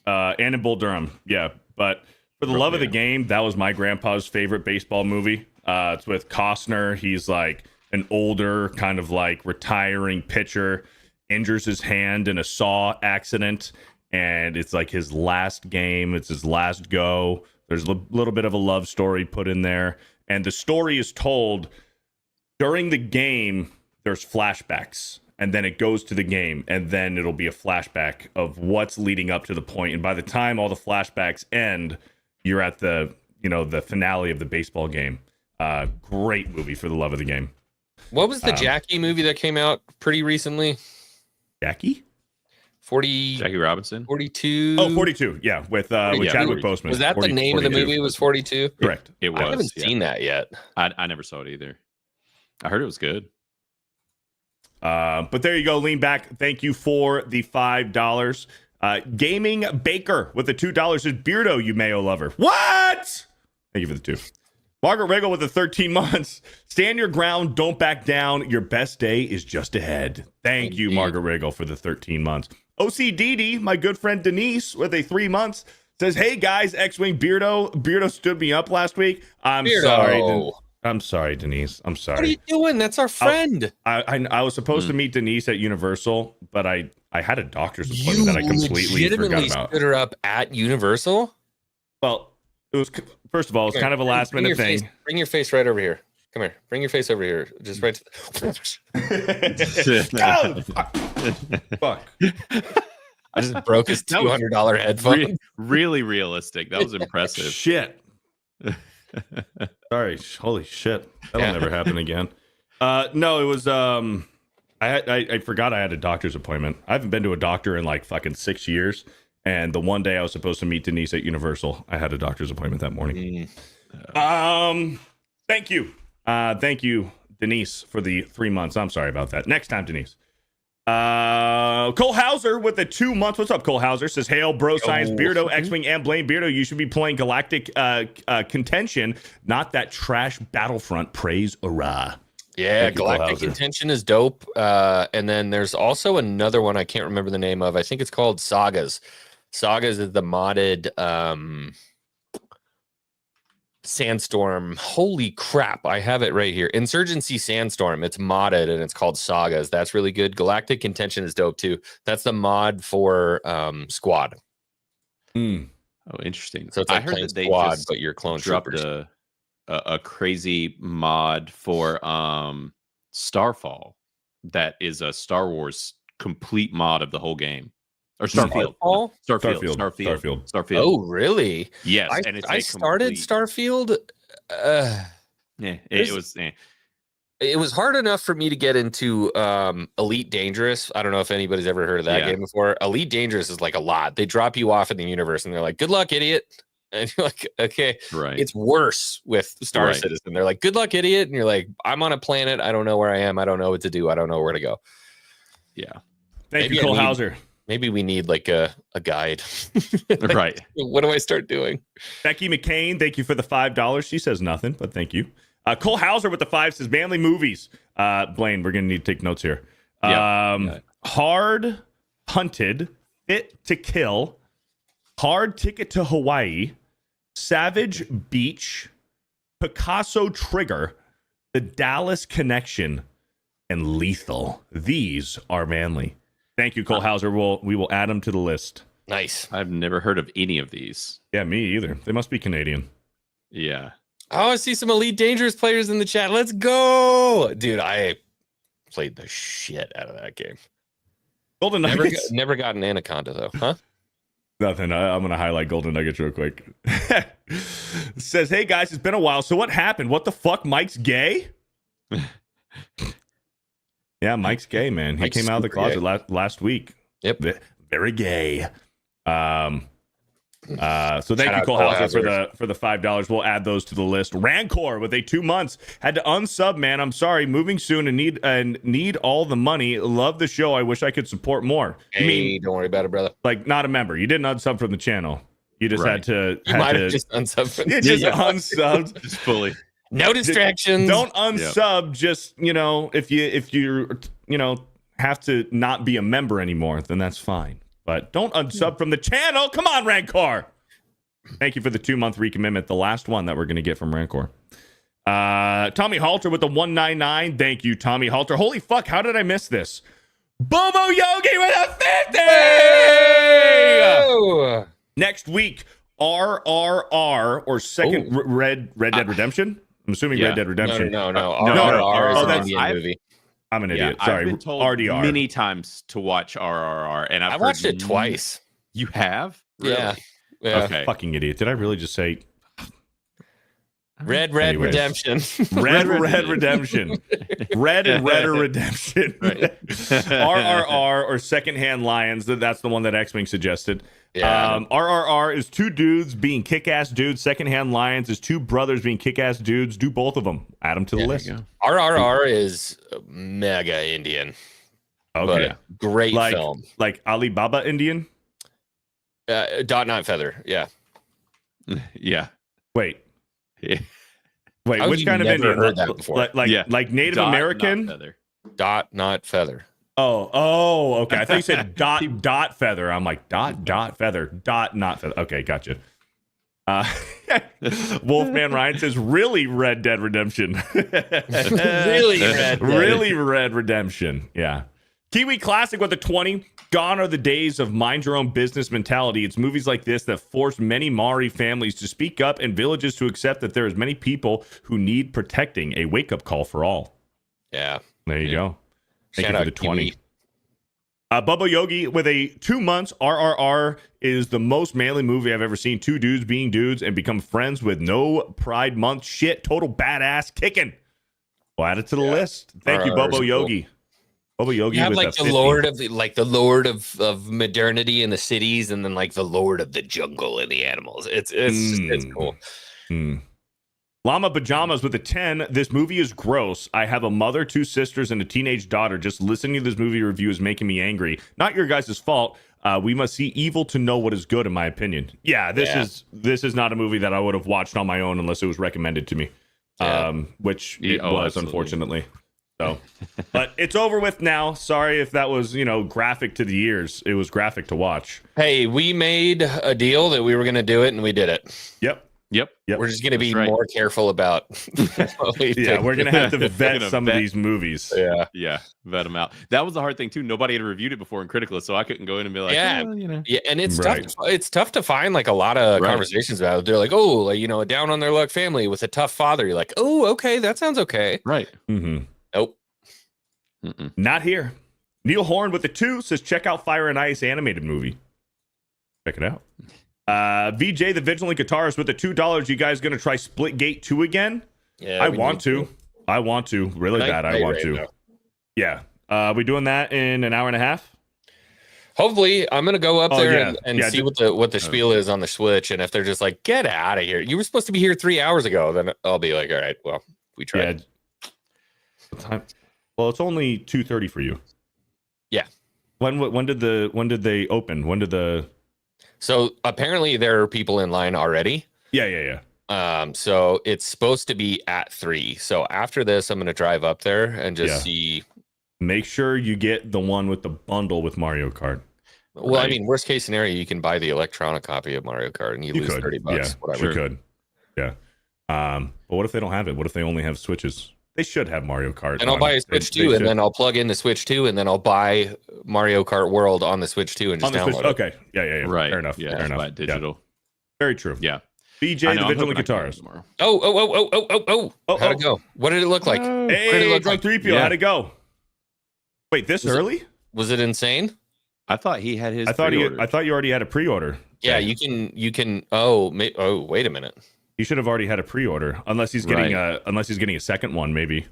and in Bull Durham. Yeah. But For the Love of the Game, that was my grandpa's favorite baseball movie. It's with Costner. He's like an older kind of like retiring pitcher, injures his hand in a saw accident, and it's like his last game. It's his last go. There's a little bit of a love story put in there, and the story is told during the game. There's flashbacks, and then it goes to the game, and then it'll be a flashback of what's leading up to the point. And by the time all the flashbacks end, you're at the finale of the baseball game. Great movie, For the Love of the Game. What was the Jackie movie that came out pretty recently? Jackie? Jackie Robinson? 42? Oh, 42. Yeah, with Chadwick Boseman. Was that the name of the movie? It was 42? Correct. It was. I haven't seen that yet. I never saw it either. I heard it was good. But there you go. Lean back. Thank you for the $5. Gaming Baker with the $2 is Beardo, you Mayo lover. What? Thank you for the 2. Margaret Riggle with the 13 months. Stand your ground. Don't back down. Your best day is just ahead. Thank you, Margaret Riggle, for the 13 months. OCDD, my good friend Denise, with a 3 months, says, hey, guys, Xwing Beardo stood me up last week. I'm sorry. I'm sorry, Denise. I'm sorry. What are you doing? That's our friend. I was supposed to meet Denise at Universal, but I had a doctor's appointment that I completely forgot about. Stood her up at Universal? Well, it was, first of all, it's kind of a last minute thing. Bring your face right over here. Come here. Bring your face over here. Just right to Fuck. I just broke his $200 headphone. Really realistic. That was impressive. Shit. Sorry. Holy shit. That'll never happen again. No, it was I forgot I had a doctor's appointment. I haven't been to a doctor in like fucking 6 years. And the one day I was supposed to meet Denise at Universal, I had a doctor's appointment that morning. Thank you. Thank you, Denise, for the 3 months. I'm sorry about that. Next time, Denise. Cole Hauser with the 2 months. What's up, Cole Hauser? Says, hail, bro, science, Beardo, Xwing, and Blaine. Beardo, you should be playing Galactic Contention, not that trash Battlefront praise. Hurrah. Yeah, Galactic Contention is dope. And then there's also another one I can't remember the name of. I think it's called Sagas. Sagas is the modded Sandstorm. Holy crap, I have it right here. Insurgency Sandstorm. It's modded and it's called Sagas. That's really good. Galactic Contention is dope too. That's the mod for Squad. Oh, interesting. So it's like I heard that they Squad, but your clone dropped troopers. A crazy mod for Starfall that is a Star Wars complete mod of the whole game. Or Starfield. Starfield. Oh, really? Yes. I started Starfield. It was hard enough for me to get into Elite Dangerous. I don't know if anybody's ever heard of that game before. Elite Dangerous is like a lot. They drop you off in the universe and they're like, good luck, idiot. And you're like, okay, right. It's worse with Star Citizen. They're like, good luck, idiot. And you're like, I'm on a planet. I don't know where I am. I don't know what to do. I don't know where to go. Yeah. Thank you, Cole Hauser. Maybe we need like a guide. Like, right. What do I start doing? Becky McCain, thank you for the $5. She says nothing, but thank you. Cole Hauser with the 5 says manly movies. Blaine, we're going to need to take notes here. Hard Hunted, Fit to Kill, Hard Ticket to Hawaii, Savage Beach, Picasso Trigger, The Dallas Connection, and Lethal. These are manly. Thank you, Cole Hauser. We will add them to the list. Nice. I've never heard of any of these. Yeah, me either. They must be Canadian. Yeah. Oh, I see some Elite Dangerous players in the chat. Let's go. Dude, I played the shit out of that game. Golden Nuggets. Never got an Anaconda, though, huh? Nothing. I'm gonna highlight Golden Nuggets real quick. Says, hey guys, it's been a while. So what happened? What the fuck? Mike's gay? Yeah, Mike's gay, man. He Mike's came out of the super closet last week. Yep. Very gay. So thank Shout you, out Cole Cole Hauser, for the $5. We'll add those to the list. Rancor with a 2 months had to unsub. Man, I'm sorry. Moving soon and need all the money. Love the show. I wish I could support more. Hey, You mean don't worry about it, brother. like not a member? You didn't unsub from the channel. You just Right. had to. You might have just unsubbed. You just unsubbed. Just fully. No distractions. Don't unsub. Just if you have to not be a member anymore, then that's fine. But don't unsub from the channel. Come on, Rancor. Thank you for the 2 month recommitment. The last one that we're going to get from Rancor. Tommy Halter with the 199. Thank you, Tommy Halter. Holy fuck, how did I miss this? Bobo Yogi with a 50. Oh! Next week, RRR or second Red Dead Redemption. I'm assuming Yeah. Red Dead Redemption. No. No, RRR is oh, an that's- Indian movie. I'm an idiot. I've Sorry, been told RDR. many times to watch RRR, and I I've watched heard it twice. You have? Yeah. Really? Yeah. Okay. Fucking idiot. Did I really just say Red Anyways. Redemption. Red Redemption? Red and Redder Redemption. Right. RRR or Secondhand Lions. That's the one that Xwing suggested. Yeah. RRR is two dudes being kick-ass dudes. Secondhand Lions is two brothers being kick-ass dudes. Do both of them. Add them to the list. RRR is mega Indian. Okay. But great film. Like Alibaba Indian? Dot Not Feather. Yeah. Yeah. Wait. Yeah. Wait, How have which you kind of never Indian? heard that before? Like Native Dot, not American? feather. Dot Not Feather. Oh, okay. I thought you said dot feather. I'm like dot feather, dot not feather. Okay, gotcha. Wolfman Ryan says, "Really, Red Dead Redemption? Really, Red Redemption? Yeah." Kiwi Classic with a 20. Gone are the days of mind your own business mentality. It's movies like this that force many Maori families to speak up and villages to accept that there is many people who need protecting. A wake up call for all. Yeah. There you go. Thank Shout you for out the 20. Kiwi. Bubba Yogi with a 2 months. RRR is the most manly movie I've ever seen. Two dudes being dudes and become friends with no Pride Month shit. Total badass kicking. We'll add it to the list. Thank you, RRR is Bubba cool. Yogi. Bubba Yogi You have with like a the 50. lord of modernity in the cities, and then like the lord of the jungle and the animals. It's cool. Llama Pajamas with a 10. This movie is gross. I have a mother, 2 sisters, and a teenage daughter. Just listening to this movie review is making me angry. Not your guys' fault. We must see evil to know what is good, in my opinion. Yeah, this is not a movie that I would have watched on my own unless it was recommended to me. Which it was, absolutely. Unfortunately. So, but it's over with now. Sorry if that was, graphic to the ears. It was graphic to watch. Hey, we made a deal that we were going to do it, and we did it. Yep. We're just going to be That's right. more careful about what we Yeah, do. we're gonna have to vet Gonna some of vet. these movies. Yeah. Vet them out. That was the hard thing too. Nobody had reviewed it before in Criticless, so I couldn't go in and be like, Yeah. well, Yeah, and it's Right. tough. It's tough to find like a lot of Right. conversations about it. They're like, oh, like, a down on their luck family with a tough father. You're like, oh, okay, that sounds okay. Right. Mm-hmm. Nope. Mm-mm. Not here. Neil Horn with the 2 says, check out Fire and Ice animated movie. Check it out. VJ the Vigilant Guitarist with the $2. You guys gonna try Splitgate 2 again? Yeah, I we want need to. I want to. Really bad. I want to. Yeah. We doing that in an hour and a half? Hopefully, I'm gonna go up Oh, there yeah. and Yeah, see what the spiel is on the Switch. And if they're just like, get out of here, you were supposed to be here 3 hours ago, then I'll be like, all right, well, we tried. Yeah. What time? Well, it's only 2:30 for you. Yeah. When did they open? When did the? So apparently there are people in line already. Yeah. So it's supposed to be at 3. So after this, I'm gonna drive up there and just see. Make sure you get the one with the bundle with Mario Kart. Well, I Right. mean, worst case scenario, you can buy the electronic copy of Mario Kart and you lose could. $30. Yeah, Whatever. you could. Yeah. But what if they don't have it? What if they only have Switches? They should have Mario Kart. And I'll on buy a it. Switch They 2, should. and then I'll plug in the Switch 2, and then I'll buy Mario Kart World on the Switch 2 and on just the download Switch. it. Okay. Yeah. Right. Fair enough. Yeah. Fair enough. Buy it digital. Very true. Yeah. BJ I the know, I'm Vigilant hoping I can Guitarist. tomorrow. Oh. How'd it go? What did it look like? Hey, look Drunk like? 3PO, Yeah. how'd it go? Wait, this Was it- early? Was it insane? I thought he had his. I thought you already had a pre-order. Yeah, you can. Oh, wait a minute. He should have already had a pre-order, unless he's getting a second one. Maybe.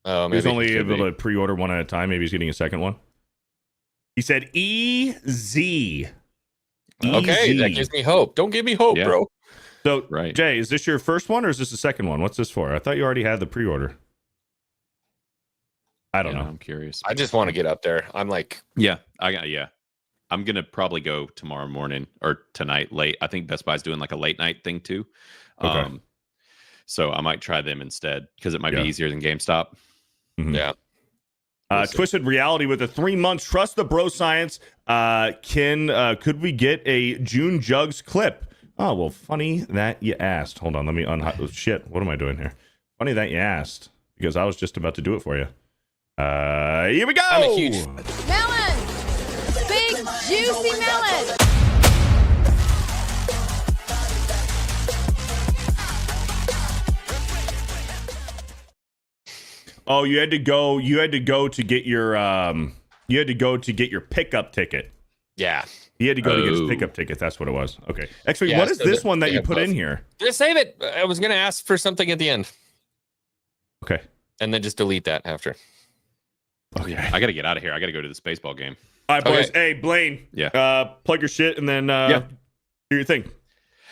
Oh, maybe he's only able to pre-order one at a time. Maybe he's getting a second one. He said EZ. Okay, that gives me hope. Don't give me hope, bro. So, Jay, is this your first one or is this the second one? What's this for? I thought you already had the pre-order. I don't know. I'm curious. I just want to get up there. I'm like, I'm gonna probably go tomorrow morning or tonight late. I think Best Buy's doing like a late night thing too. Okay. So I might try them instead because it might be easier than GameStop. Mm-hmm. Yeah. Twisted Reality with the 3 months. Trust the bro science. Could we get a June Jugs clip? Oh, well, funny that you asked. Hold on, let me shit. What am I doing here? Funny that you asked because I was just about to do it for you. Here we go. I'm a huge Melon! Big, juicy melon! Oh, you had to go to get your pickup ticket. Yeah. He had to go to get his pickup ticket. That's what it was. Okay. Actually, what is this one that you put in here? Just save it. I was going to ask for something at the end. Okay. And then just delete that after. Okay. I got to get out of here. I got to go to this baseball game. All right, boys. Hey, Blaine. Yeah. Plug your shit and then do your thing.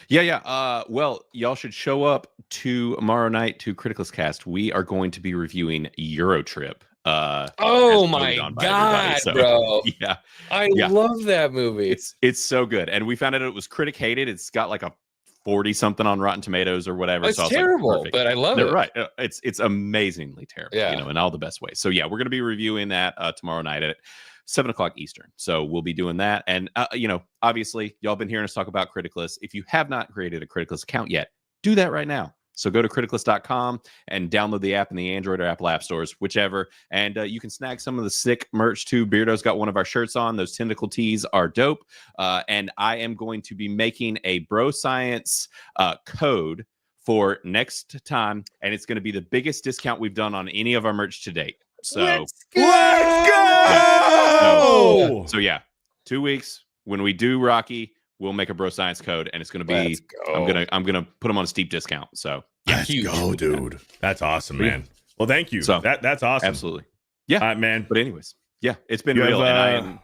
Yeah. Well, y'all should show up tomorrow night to Criticless Cast. We are going to be reviewing Eurotrip. Oh my god, bro! Yeah, I love that movie. It's so good, and we found out it was critic hated. It's got like a 40 something on Rotten Tomatoes or whatever. It's terrible, but I love it. Right? It's amazingly terrible. Yeah, in all the best ways. So yeah, we're gonna be reviewing that tomorrow night at 7:00 Eastern. So we'll be doing that, and obviously, y'all been hearing us talk about Criticless. If you have not created a Criticless account yet, do that right now. So go to criticless.com and download the app in the Android or Apple App Stores, whichever. And you can snag some of the sick merch too. Beardo's got one of our shirts on. Those tentacle tees are dope. And I am going to be making a Bro Science code for next time. And it's going to be the biggest discount we've done on any of our merch to date. So let's go! Yeah. So yeah, 2 weeks when we do Rocky, we'll make a Bro Science code, and it's going to be. I'm gonna put them on a steep discount. So let's go, dude. That's awesome, man. Well, thank you. So that's awesome. Absolutely. Yeah, all right, man. But anyways, yeah, it's been real, and I am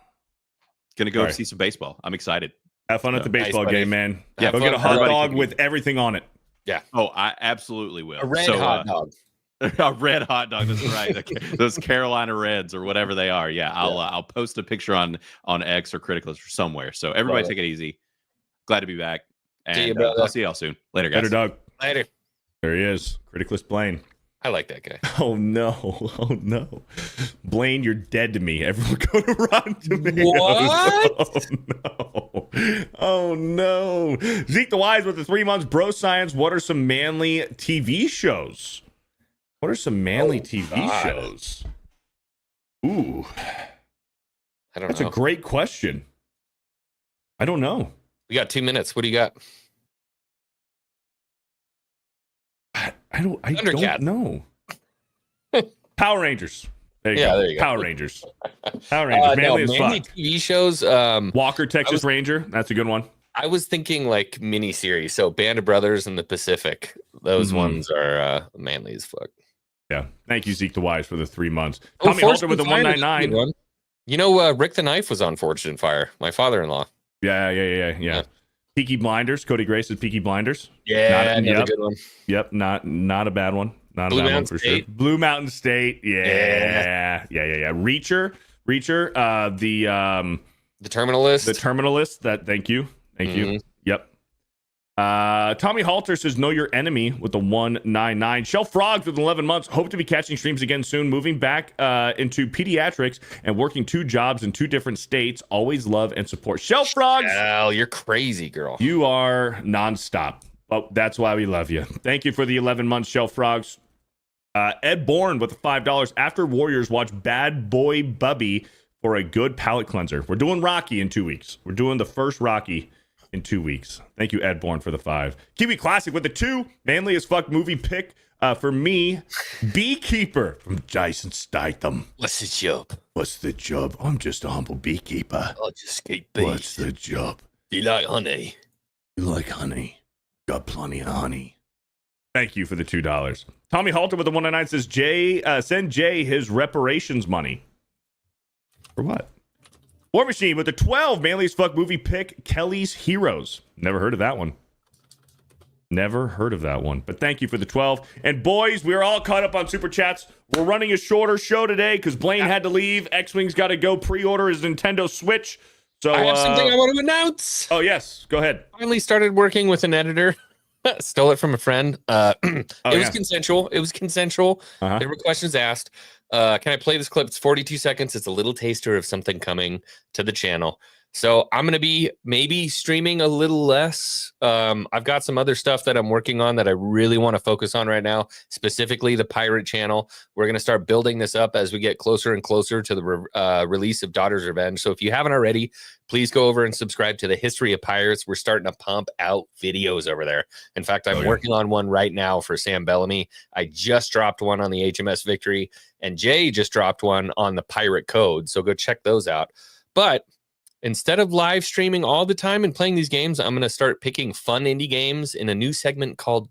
gonna go see some baseball. I'm excited. Have fun at the baseball game, man. Yeah, go get a hot dog with everything on it. Yeah. Oh, I absolutely will. A red hot dog. A red hot dog. That's right. Those Carolina Reds or whatever they are. Yeah, I'll post a picture on X or Criticless or somewhere. So everybody take it easy. Glad to be back. And I'll see y'all soon. Later, guys. Later, dog. Later. There he is. Criticless Blaine. I like that guy. Oh no. Oh no. Blaine, you're dead to me. Everyone go to Rotten Tomatoes. What? Oh no. Oh no. Zeke the Wise with the 3 months. Bro Science. What are some manly TV shows? What are some manly TV shows? Ooh. I don't know. That's a great question. I don't know. We got 2 minutes. What do you got? I don't know. Power Rangers. There you go. Power Rangers. Power Rangers. Manly as fuck. TV shows. Walker, Texas Ranger. That's a good one. I was thinking like miniseries. So Band of Brothers in the Pacific. Those ones are manly as fuck. Yeah. Thank you, Zeke the Wise, for the 3 months. Tommy Halter with the 199. You know, Rick the Knife was on Forged in Fire. My father-in-law. Yeah. Peaky Blinders. Cody Grace's Peaky Blinders. Yeah, another good one. Yep, not a bad one. Not Blue a bad Mountain one for State. sure. Blue Mountain State. Yeah. Reacher. The Terminalist. The Terminalist. Thank you. Yep. Tommy Halter says, know your enemy with the 199. Shelf Frogs with 11 months. Hope to be catching streams again soon. Moving back into pediatrics and working 2 jobs in 2 different states. Always love and support Shelf Frogs. Hell, you're crazy, girl. You are nonstop. Oh, that's why we love you. Thank you for the 11 months, Shelf Frogs. Ed Bourne with the $5. After Warriors, watch Bad Boy Bubby for a good palate cleanser. We're doing Rocky in 2 weeks. We're doing the first Rocky in 2 weeks. Thank you, Ed Bourne, for the 5. Kiwi Classic with the 2. Manly as fuck movie pick For me, beekeeper from Jason Statham. What's the job? What's the job? I'm just a humble beekeeper. I'll just keep bees. What's the job? Do you like honey? You like honey? Got plenty of honey. Thank you for the $2. Tommy Halter with the 199 says, send Jay his reparations money. For what? War Machine with the 12 manly as fuck movie pick, Kelly's Heroes. Never heard of that one. Never heard of that one. But thank you for the 12. And boys, we're all caught up on Super Chats. We're running a shorter show today because Blaine had to leave. Xwing's got to go pre-order his Nintendo Switch. So I have something I want to announce. Oh, yes. Go ahead. Finally started working with an editor. Stole it from a friend. It was consensual. It was consensual. There were questions asked. Can I play this clip? It's 42 seconds. It's a little taster of something coming to the channel. So I'm going to be maybe streaming a little less. I've got some other stuff that I'm working on that I really want to focus on right now, specifically the Pirate channel. We're going to start building this up as we get closer and closer to the release of Daughter's Revenge. So if you haven't already, please go over and subscribe to the History of Pirates. We're starting to pump out videos over there. In fact, I'm working on one right now for Sam Bellamy. I just dropped one on the HMS Victory, and Jay just dropped one on the Pirate Code. So go check those out. But instead of live streaming all the time and playing these games, I'm going to start picking fun indie games in a new segment called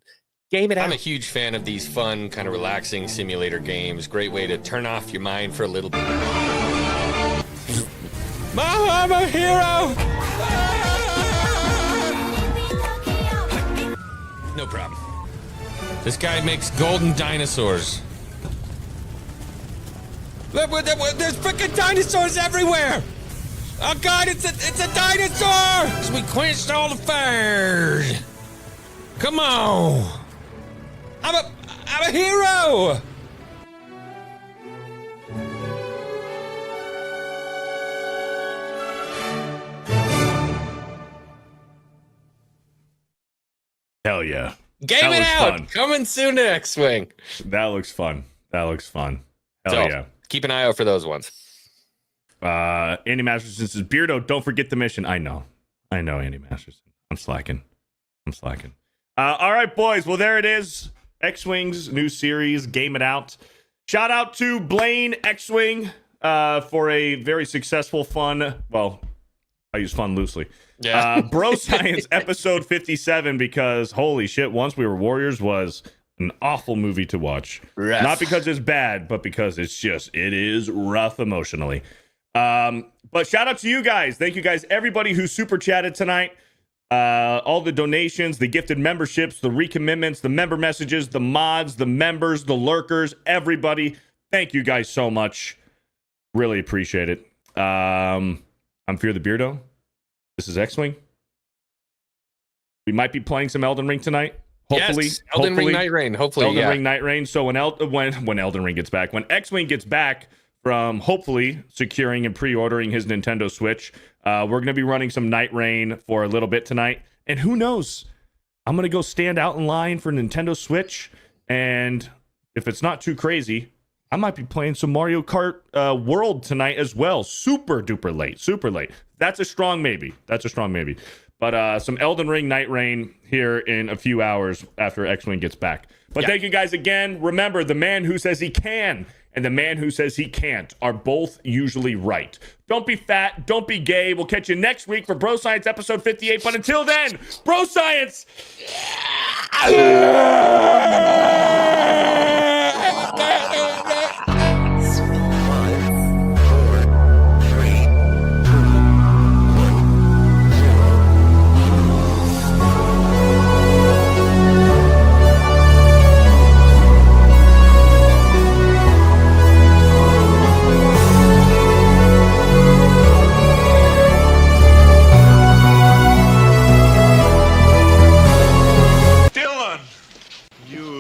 Game It Out. I'm a huge fan of these fun, kind of relaxing simulator games. Great way to turn off your mind for a little bit. Mama, I'm a hero! No problem. This guy makes golden dinosaurs. There's freaking dinosaurs everywhere! Oh God, it's a dinosaur! We quenched all the fires. Come on! I'm a hero! Hell yeah. Game It Out! Fun. Coming soon to Xwing. That looks fun. Hell yeah. Keep an eye out for those ones. Andy Masterson says, Beardo, don't forget the mission. I know, Andy Masterson. I'm slacking. All right, boys. Well, there it is. Xwing's new series, Game It Out. Shout out to Blaine Xwing for a very successful, fun. Well, I use fun loosely. Yeah. Bro Science episode 57, because holy shit, Once We Were Warriors was an awful movie to watch. Rough. Not because it's bad, but because it is rough emotionally. But shout out to you guys. Thank you guys, everybody who super chatted tonight. All the donations, the gifted memberships, the recommitments, the member messages, the mods, the members, the lurkers, everybody. Thank you guys so much. Really appreciate it. I'm FearTheBeardo. This is Xwing. We might be playing some Elden Ring tonight. Hopefully. Yes, Elden Ring Night Rain. Hopefully, Elden Ring Night Rain. So when Elden Ring gets back, when Xwing gets back from hopefully securing and pre-ordering his Nintendo Switch, we're going to be running some Night Rain for a little bit tonight. And who knows? I'm going to go stand out in line for Nintendo Switch. And if it's not too crazy, I might be playing some Mario Kart World tonight as well. Super duper late. That's a strong maybe. But some Elden Ring Night Rain here in a few hours after Xwing gets back. But Thank you guys again. Remember, the man who says he can and the man who says he can't are both usually right. Don't be fat. Don't be gay. We'll catch you next week for Bro Science episode 58. But until then, Bro Science!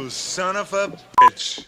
Son of a bitch.